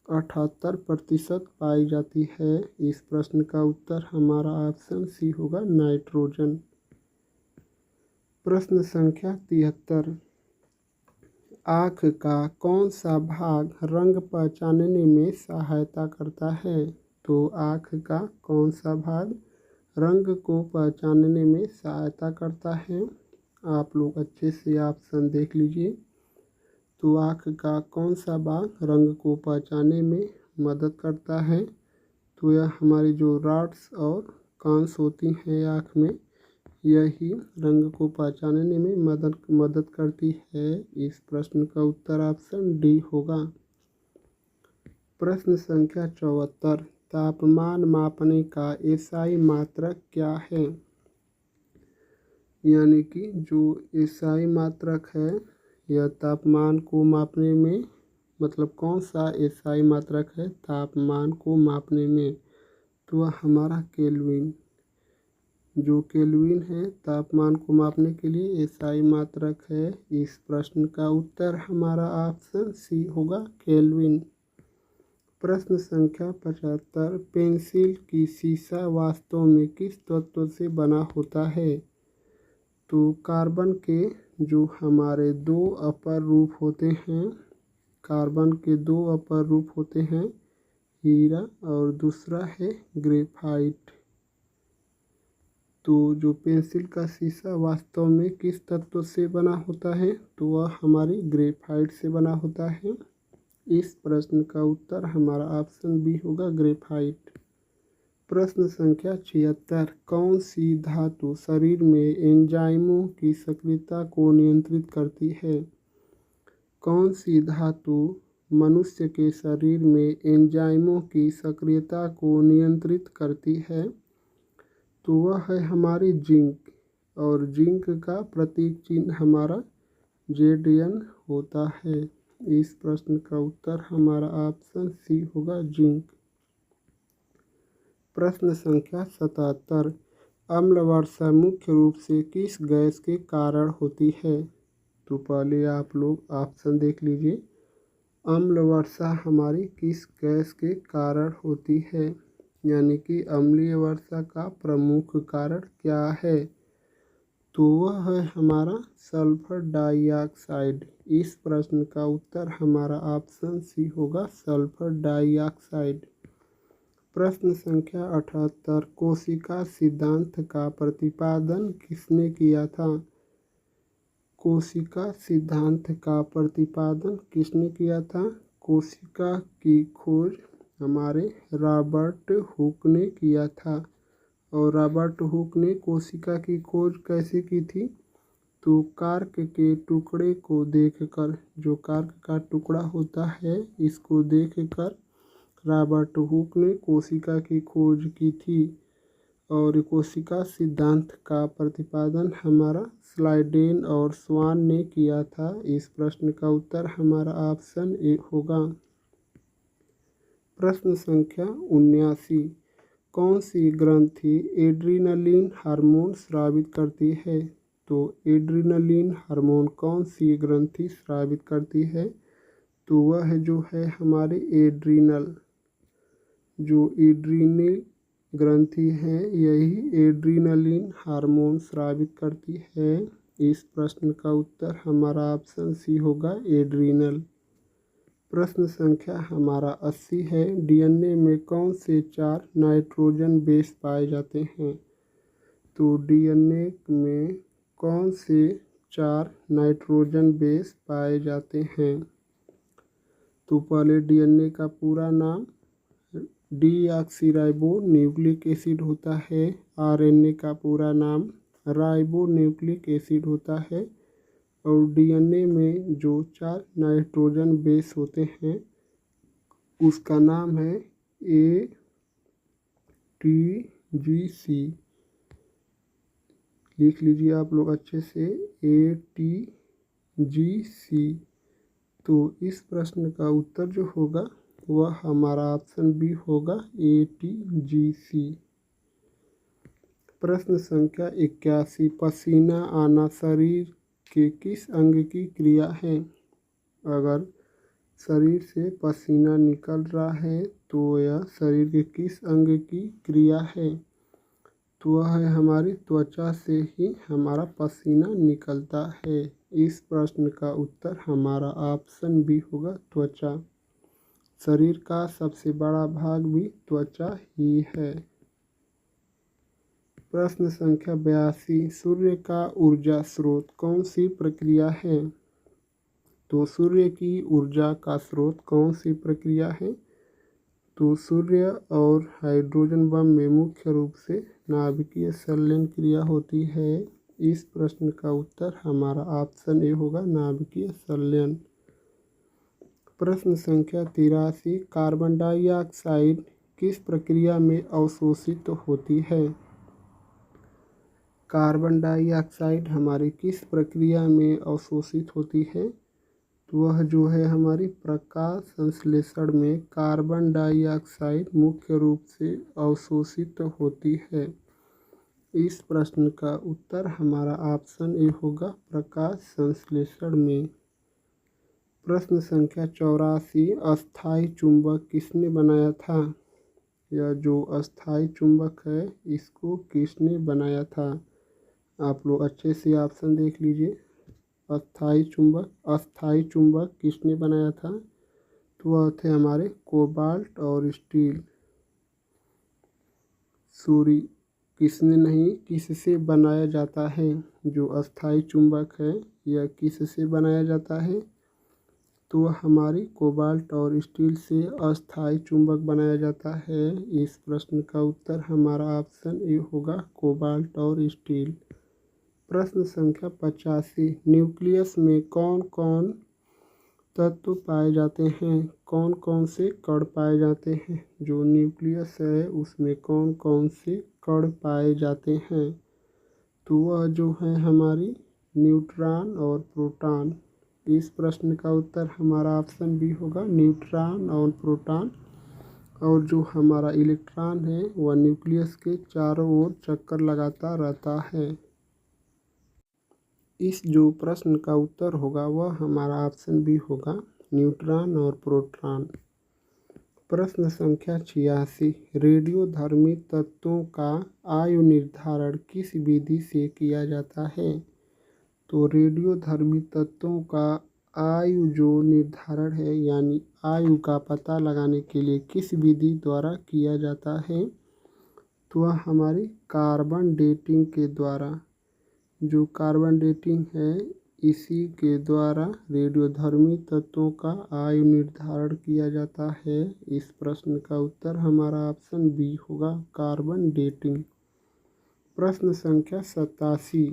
78% पाई जाती है। इस प्रश्न का उत्तर हमारा ऑप्शन सी होगा, नाइट्रोजन। प्रश्न संख्या 73, आँख का कौन सा भाग रंग पहचानने में सहायता करता है? तो आँख का कौन सा भाग रंग को पहचानने में सहायता करता है? आप लोग अच्छे से ऑप्शन देख लीजिए। तो आँख का कौन सा भाग रंग को पहचानने में मदद करता है? तो यह हमारी जो रॉड्स और कांस होती हैं आँख में, यही रंग को पहचानने में मदद करती है। इस प्रश्न का उत्तर ऑप्शन डी होगा। प्रश्न संख्या 74, तापमान मापने का एसआई मात्रक क्या है? यानी कि जो एसआई मात्रक है यह तापमान को मापने में, मतलब कौन सा एसआई मात्रक है तापमान को मापने में? तो वह हमारा केल्विन। जो केल्विन है तापमान को मापने के लिए एसआई मात्रक है। इस प्रश्न का उत्तर हमारा ऑप्शन सी होगा, केल्विन। प्रश्न संख्या 75, पेंसिल की शीशा वास्तव में किस तत्व से बना होता है? तो कार्बन के जो हमारे दो अपर रूप होते हैं, कार्बन के दो अपर रूप होते हैं, हीरा और दूसरा है ग्रेफाइट। तो जो पेंसिल का शीशा वास्तव में किस तत्व से बना होता है? तो वह हमारी ग्रेफाइट से बना होता है। इस प्रश्न का उत्तर हमारा ऑप्शन बी होगा, ग्रेफाइट। प्रश्न संख्या 76, कौन सी धातु शरीर में एंजाइमों की सक्रियता को नियंत्रित करती है? कौन सी धातु मनुष्य के शरीर में एंजाइमों की सक्रियता को नियंत्रित करती है? तो वह है हमारी जिंक। और जिंक का प्रतीक चिन्ह हमारा Zn होता है। इस प्रश्न का उत्तर हमारा ऑप्शन सी होगा, जिंक। प्रश्न संख्या 77। अम्ल वर्षा मुख्य रूप से किस गैस के कारण होती है? तो पहले आप लोग ऑप्शन देख लीजिए। अम्ल वर्षा हमारी किस गैस के कारण होती है, यानी कि अम्लीय वर्षा का प्रमुख कारण क्या है? तो वह है हमारा सल्फर डाइऑक्साइड। इस प्रश्न का उत्तर हमारा ऑप्शन सी होगा, सल्फर डाइऑक्साइड। प्रश्न संख्या 78। कोशिका सिद्धांत का प्रतिपादन किसने किया था? कोशिका सिद्धांत का प्रतिपादन किसने किया था? कोशिका की खोज हमारे रॉबर्ट हुक ने किया था। और रॉबर्ट हुक ने कोशिका की खोज कैसे की थी? तो कार्क के टुकड़े को देखकर, जो कार्क का टुकड़ा होता है, इसको देखकर रॉबर्ट हुक ने कोशिका की खोज की थी। और कोशिका सिद्धांत का प्रतिपादन हमारा स्लाइडेन और स्वान ने किया था। इस प्रश्न का उत्तर हमारा ऑप्शन ए होगा। प्रश्न संख्या 79। कौन सी ग्रंथि एड्रीनलिन हार्मोन स्रावित करती है? तो एड्रीनलिन हार्मोन कौन सी ग्रंथि स्रावित करती है? तो वह जो है हमारे एड्रीनल, जो एड्रीनल ग्रंथि है, यही एड्रीनलिन हार्मोन स्रावित करती है। इस प्रश्न का उत्तर हमारा ऑप्शन सी होगा, एड्रीनल। प्रश्न संख्या हमारा 80 है। डीएनए में कौन से 4 नाइट्रोजन बेस पाए जाते हैं? तो डीएनए में कौन से 4 नाइट्रोजन बेस पाए जाते हैं? तो पहले डीएनए का पूरा नाम डीऑक्सीराइबो न्यूक्लिक एसिड होता है। आरएनए का पूरा नाम राइबो न्यूक्लिक एसिड होता है। और डीएनए में जो 4 नाइट्रोजन बेस होते हैं, उसका नाम है ATGC। लिख लीजिए आप लोग अच्छे से, ATGC। तो इस प्रश्न का उत्तर जो होगा वह हमारा ऑप्शन बी होगा, ATGC। प्रश्न संख्या 81। पसीना आना शरीर के किस अंग की क्रिया है? अगर शरीर से पसीना निकल रहा है तो यह शरीर के किस अंग की क्रिया है? तो वह है हमारी त्वचा से ही हमारा पसीना निकलता है। इस प्रश्न का उत्तर हमारा ऑप्शन बी होगा, त्वचा। शरीर का सबसे बड़ा भाग भी त्वचा ही है। प्रश्न संख्या 82। सूर्य का ऊर्जा स्रोत कौन सी प्रक्रिया है? तो सूर्य की ऊर्जा का स्रोत कौन सी प्रक्रिया है? तो सूर्य और हाइड्रोजन बम में मुख्य रूप से नाभिकीय संलयन क्रिया होती है। इस प्रश्न का उत्तर हमारा ऑप्शन ए होगा, नाभिकीय संलयन। प्रश्न संख्या 83। कार्बन डाइऑक्साइड किस प्रक्रिया में अवशोषित होती है? कार्बन डाइऑक्साइड हमारी किस प्रक्रिया में अवशोषित होती है? तो वह जो है हमारी प्रकाश संश्लेषण में कार्बन डाइऑक्साइड मुख्य रूप से अवशोषित होती है। इस प्रश्न का उत्तर हमारा ऑप्शन ए होगा, प्रकाश संश्लेषण में। प्रश्न संख्या 84। अस्थायी चुंबक किसने बनाया था? यह जो अस्थायी चुंबक है, इसको किसने बनाया था? आप लोग अच्छे से ऑप्शन देख लीजिए। अस्थायी चुंबक किसने बनाया था? तो वह थे हमारे कोबाल्ट और स्टील। सूर्य किसने नहीं, किससे बनाया जाता है? जो अस्थायी चुंबक है, यह किससे बनाया जाता है? तो वह हमारी कोबाल्ट और स्टील से अस्थायी चुंबक बनाया जाता है। इस प्रश्न का उत्तर हमारा ऑप्शन ए होगा, कोबाल्ट और स्टील। प्रश्न संख्या 85। न्यूक्लियस में कौन कौन तत्व पाए जाते हैं? कौन कौन से कण पाए जाते हैं? जो न्यूक्लियस है उसमें कौन कौन से कण पाए जाते हैं? तो वह जो है हमारी न्यूट्रॉन और प्रोटॉन। इस प्रश्न का उत्तर हमारा ऑप्शन बी होगा, न्यूट्रॉन और प्रोटॉन। और जो हमारा इलेक्ट्रॉन है वह न्यूक्लियस के चारों ओर चक्कर लगाता रहता है। इस जो प्रश्न का उत्तर होगा वह हमारा ऑप्शन बी होगा, न्यूट्रॉन और प्रोटॉन। प्रश्न संख्या 86, रेडियोधर्मी तत्वों का आयु निर्धारण किस विधि से किया जाता है? तो रेडियोधर्मी तत्वों का आयु जो निर्धारण है यानी आयु का पता लगाने के लिए किस विधि द्वारा किया जाता है? तो वह हमारी कार्बन डेटिंग के द्वारा, जो कार्बन डेटिंग है इसी के द्वारा रेडियोधर्मी तत्वों का आयु निर्धारण किया जाता है। इस प्रश्न का उत्तर हमारा ऑप्शन बी होगा, कार्बन डेटिंग। प्रश्न संख्या 87,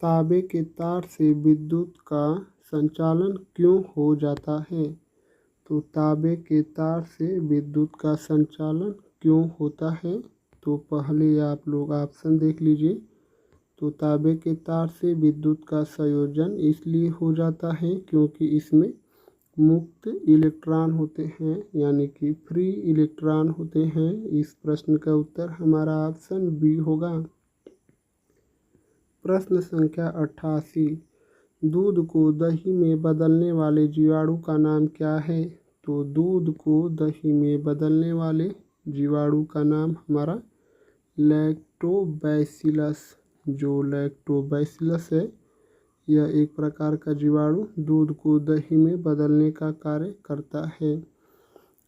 तांबे के तार से विद्युत का संचालन क्यों हो जाता है? तो तांबे के तार से विद्युत का संचालन क्यों होता है? तो पहले आप लोग ऑप्शन देख लीजिए। तो तांबे के तार से विद्युत का संयोजन इसलिए हो जाता है क्योंकि इसमें मुक्त इलेक्ट्रॉन होते हैं यानी कि फ्री इलेक्ट्रॉन होते हैं। इस प्रश्न का उत्तर हमारा ऑप्शन बी होगा। प्रश्न संख्या 88, दूध को दही में बदलने वाले जीवाणु का नाम क्या है? तो दूध को दही में बदलने वाले जीवाणु का नाम हमारा लैक्टोबैसिलस। जो लैक्टोबैसिलस है यह एक प्रकार का जीवाणु दूध को दही में बदलने का कार्य करता है।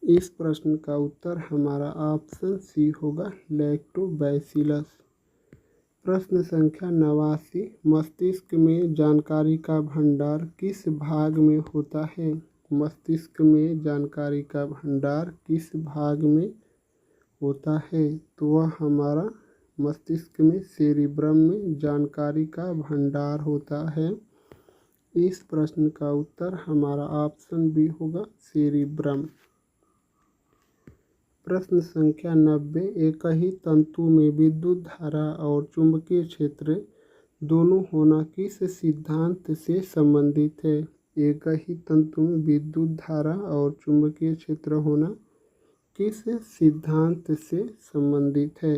इस प्रश्न का उत्तर हमारा ऑप्शन सी होगा, लैक्टोबैसिलस। प्रश्न संख्या 89, मस्तिष्क में जानकारी का भंडार किस भाग में होता है? मस्तिष्क में जानकारी का भंडार किस भाग में होता है? तो वह हमारा मस्तिष्क में सेरिब्रम में जानकारी का भंडार होता है। इस प्रश्न का उत्तर हमारा ऑप्शन बी होगा, सेरिब्रम। प्रश्न संख्या 90, एक ही तंतु में विद्युत धारा और चुंबकीय क्षेत्र दोनों होना किस सिद्धांत से संबंधित है? एक ही तंतु में विद्युत धारा और चुंबकीय क्षेत्र होना किस सिद्धांत से संबंधित है?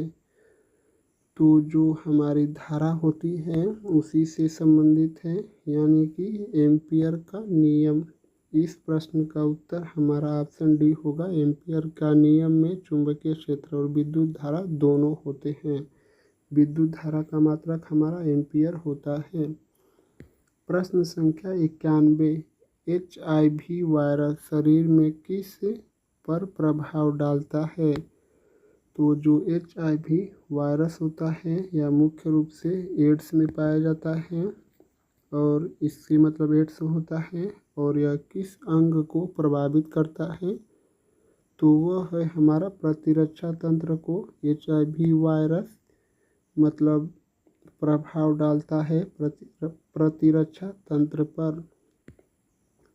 तो जो हमारी धारा होती है उसी से संबंधित है यानी कि एम्पियर का नियम। इस प्रश्न का उत्तर हमारा ऑप्शन डी होगा, एम्पियर का नियम में चुंबकीय क्षेत्र और विद्युत धारा दोनों होते हैं। विद्युत धारा का मात्रक हमारा एम्पियर होता है। प्रश्न संख्या 91, HIV वायरस शरीर में किस पर प्रभाव डालता है? तो जो HIV वायरस होता है यह मुख्य रूप से एड्स में पाया जाता है और इससे मतलब एड्स होता है और यह किस अंग को प्रभावित करता है? तो वह है हमारा प्रतिरक्षा तंत्र को HIV वायरस मतलब प्रभाव डालता है प्रतिरक्षा तंत्र पर।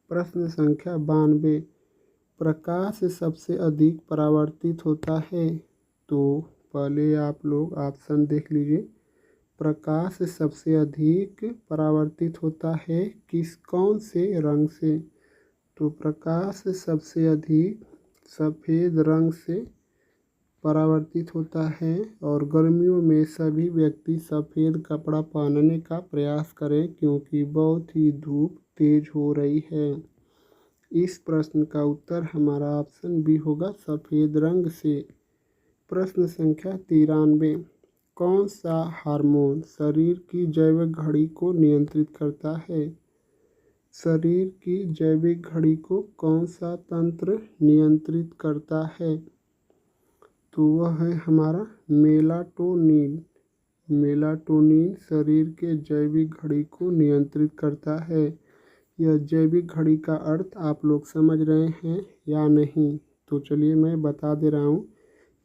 प्रश्न संख्या 92, प्रकाश सबसे अधिक परावर्तित होता है? तो पहले आप लोग ऑप्शन देख लीजिए। प्रकाश सबसे अधिक परावर्तित होता है कौन से रंग से? तो प्रकाश सबसे अधिक सफ़ेद रंग से परावर्तित होता है और गर्मियों में सभी व्यक्ति सफ़ेद कपड़ा पहनने का प्रयास करें क्योंकि बहुत ही धूप तेज हो रही है। इस प्रश्न का उत्तर हमारा ऑप्शन बी होगा, सफ़ेद रंग से। प्रश्न संख्या 93, कौन सा हार्मोन शरीर की जैविक घड़ी को नियंत्रित करता है? शरीर की जैविक घड़ी को कौन सा तंत्र नियंत्रित करता है? तो वह है हमारा मेलाटोनिन। मेलाटोनिन शरीर के जैविक घड़ी को नियंत्रित करता है। यह जैविक घड़ी का अर्थ आप लोग समझ रहे हैं या नहीं? तो चलिए मैं बता दे रहा हूँ।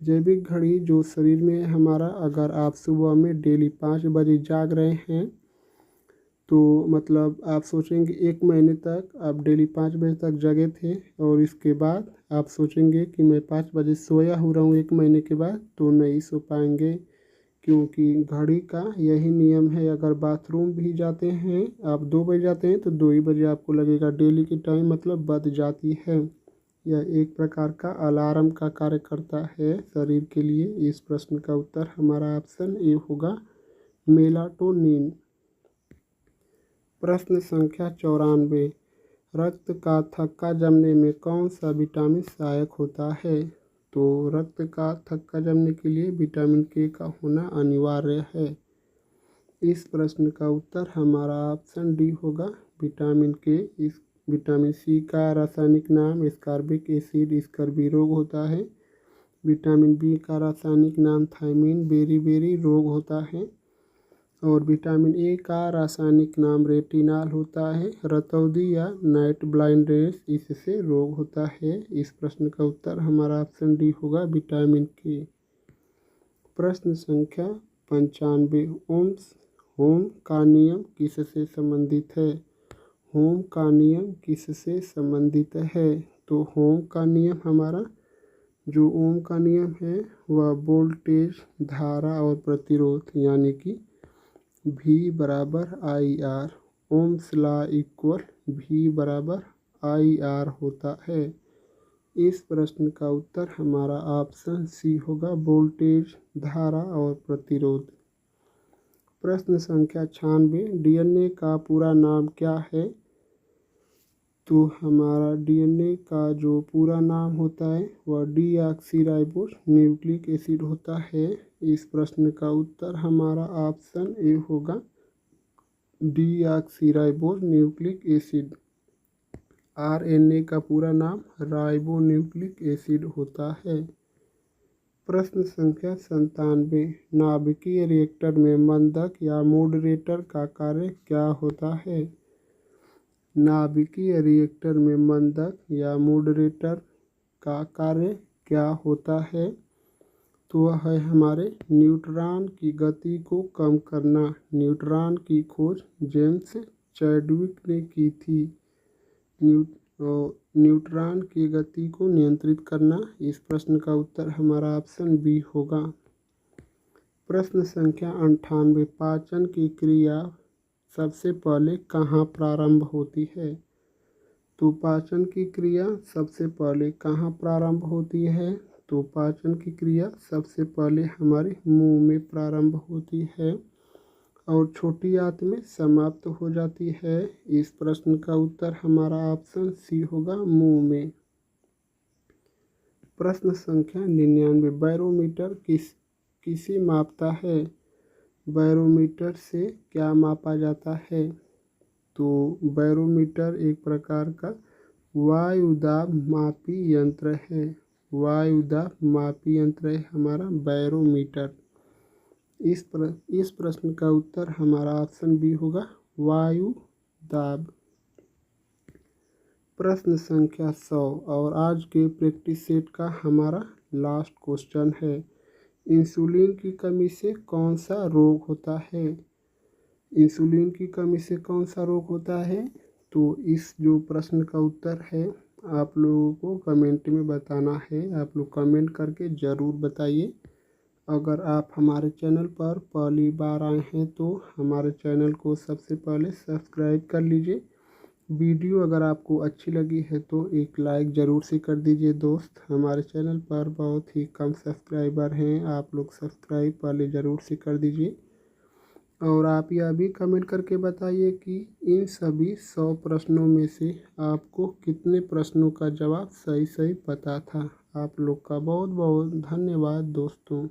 जैविक घड़ी जो शरीर में हमारा, अगर आप सुबह में डेली 5 बजे जाग रहे हैं तो मतलब आप सोचेंगे 1 महीने तक आप डेली 5 बजे तक जगे थे और इसके बाद आप सोचेंगे कि मैं 5 बजे सोया हो रहा हूँ 1 महीने के बाद, तो नहीं सो पाएंगे क्योंकि घड़ी का यही नियम है। अगर बाथरूम भी जाते हैं आप 2 बजे जाते हैं तो 2 ही बजे आपको लगेगा, डेली की टाइम मतलब बद जाती है। यह एक प्रकार का अलार्म का कार्य करता है शरीर के लिए। इस प्रश्न का उत्तर हमारा ऑप्शन ए होगा मेलाटोनिन। प्रश्न संख्या 94, रक्त का थक्का जमने में कौन सा विटामिन सहायक होता है? तो रक्त का थक्का जमने के लिए विटामिन के का होना अनिवार्य है। इस प्रश्न का उत्तर हमारा ऑप्शन डी होगा विटामिन के। इस विटामिन सी का रासायनिक नाम स्कारबिक एसिड स्कर्वी रोग होता है। विटामिन बी का रासायनिक नाम थायमिन बेरी रोग होता है। और विटामिन ए का रासायनिक नाम रेटिनाल होता है। रतौंधी या नाइट ब्लाइंडनेस इससे रोग होता है। इस प्रश्न का उत्तर हमारा ऑप्शन डी होगा विटामिन के। प्रश्न संख्या 95, होम का नियम किससे संबंधित है? होम का नियम किससे संबंधित है? तो होम का नियम हमारा जो ओम का नियम है वह वोल्टेज, धारा और प्रतिरोध यानी कि V बराबर I R, Ohm's law equal V बराबर आई आर होता है। इस प्रश्न का उत्तर हमारा ऑप्शन सी होगा वोल्टेज, धारा और प्रतिरोध। प्रश्न संख्या 96, डीएनए का पूरा नाम क्या है? तो हमारा डीएनए का जो पूरा नाम होता है वह डीऑक्सीराइबोस न्यूक्लिक एसिड होता है। इस प्रश्न का उत्तर हमारा ऑप्शन ए होगा डीऑक्सीराइबोस न्यूक्लिक एसिड। आरएनए का पूरा नाम राइबो न्यूक्लिक एसिड होता है। प्रश्न संख्या 97, नाभिकीय रिएक्टर में मंदक या मॉडरेटर का कार्य क्या होता है? नाभिकीय रिएक्टर में मंदक या मॉडरेटर का कार्य क्या होता है? तो वह है हमारे न्यूट्रॉन की गति को कम करना। न्यूट्रॉन की खोज जेम्स चैडविक ने की थी। न्यूट्रॉन की गति को नियंत्रित करना। इस प्रश्न का उत्तर हमारा ऑप्शन बी होगा। प्रश्न संख्या 98, पाचन की क्रिया सबसे पहले कहाँ प्रारंभ होती है? तो पाचन की क्रिया सबसे पहले कहाँ प्रारंभ होती है? तो पाचन की क्रिया सबसे पहले हमारे मुंह में प्रारंभ होती है और छोटी आंत में समाप्त हो जाती है। इस प्रश्न का उत्तर हमारा ऑप्शन सी होगा मुंह में। प्रश्न संख्या 99, बैरोमीटर किसे मापता है? बैरोमीटर से क्या मापा जाता है? तो बैरोमीटर एक प्रकार का वायुदाब मापी यंत्र है। वायुदाब मापी यंत्र है हमारा बैरोमीटर। इस प्रश्न का उत्तर हमारा ऑप्शन बी होगा वायुदाब। प्रश्न संख्या 100 और आज के प्रैक्टिस सेट का हमारा लास्ट क्वेश्चन है। इंसुलिन की कमी से कौन सा रोग होता है? इंसुलिन की कमी से कौन सा रोग होता है? तो इस जो प्रश्न का उत्तर है आप लोगों को कमेंट में बताना है। आप लोग कमेंट करके ज़रूर बताइए। अगर आप हमारे चैनल पर पहली बार आए हैं तो हमारे चैनल को सबसे पहले सब्सक्राइब कर लीजिए। वीडियो अगर आपको अच्छी लगी है तो एक लाइक ज़रूर से कर दीजिए दोस्त। हमारे चैनल पर बहुत ही कम सब्सक्राइबर हैं, आप लोग सब्सक्राइब पहले ज़रूर से कर दीजिए। और आप यह भी कमेंट करके बताइए कि इन सभी 100 प्रश्नों में से आपको कितने प्रश्नों का जवाब सही पता था। आप लोग का बहुत बहुत धन्यवाद दोस्तों।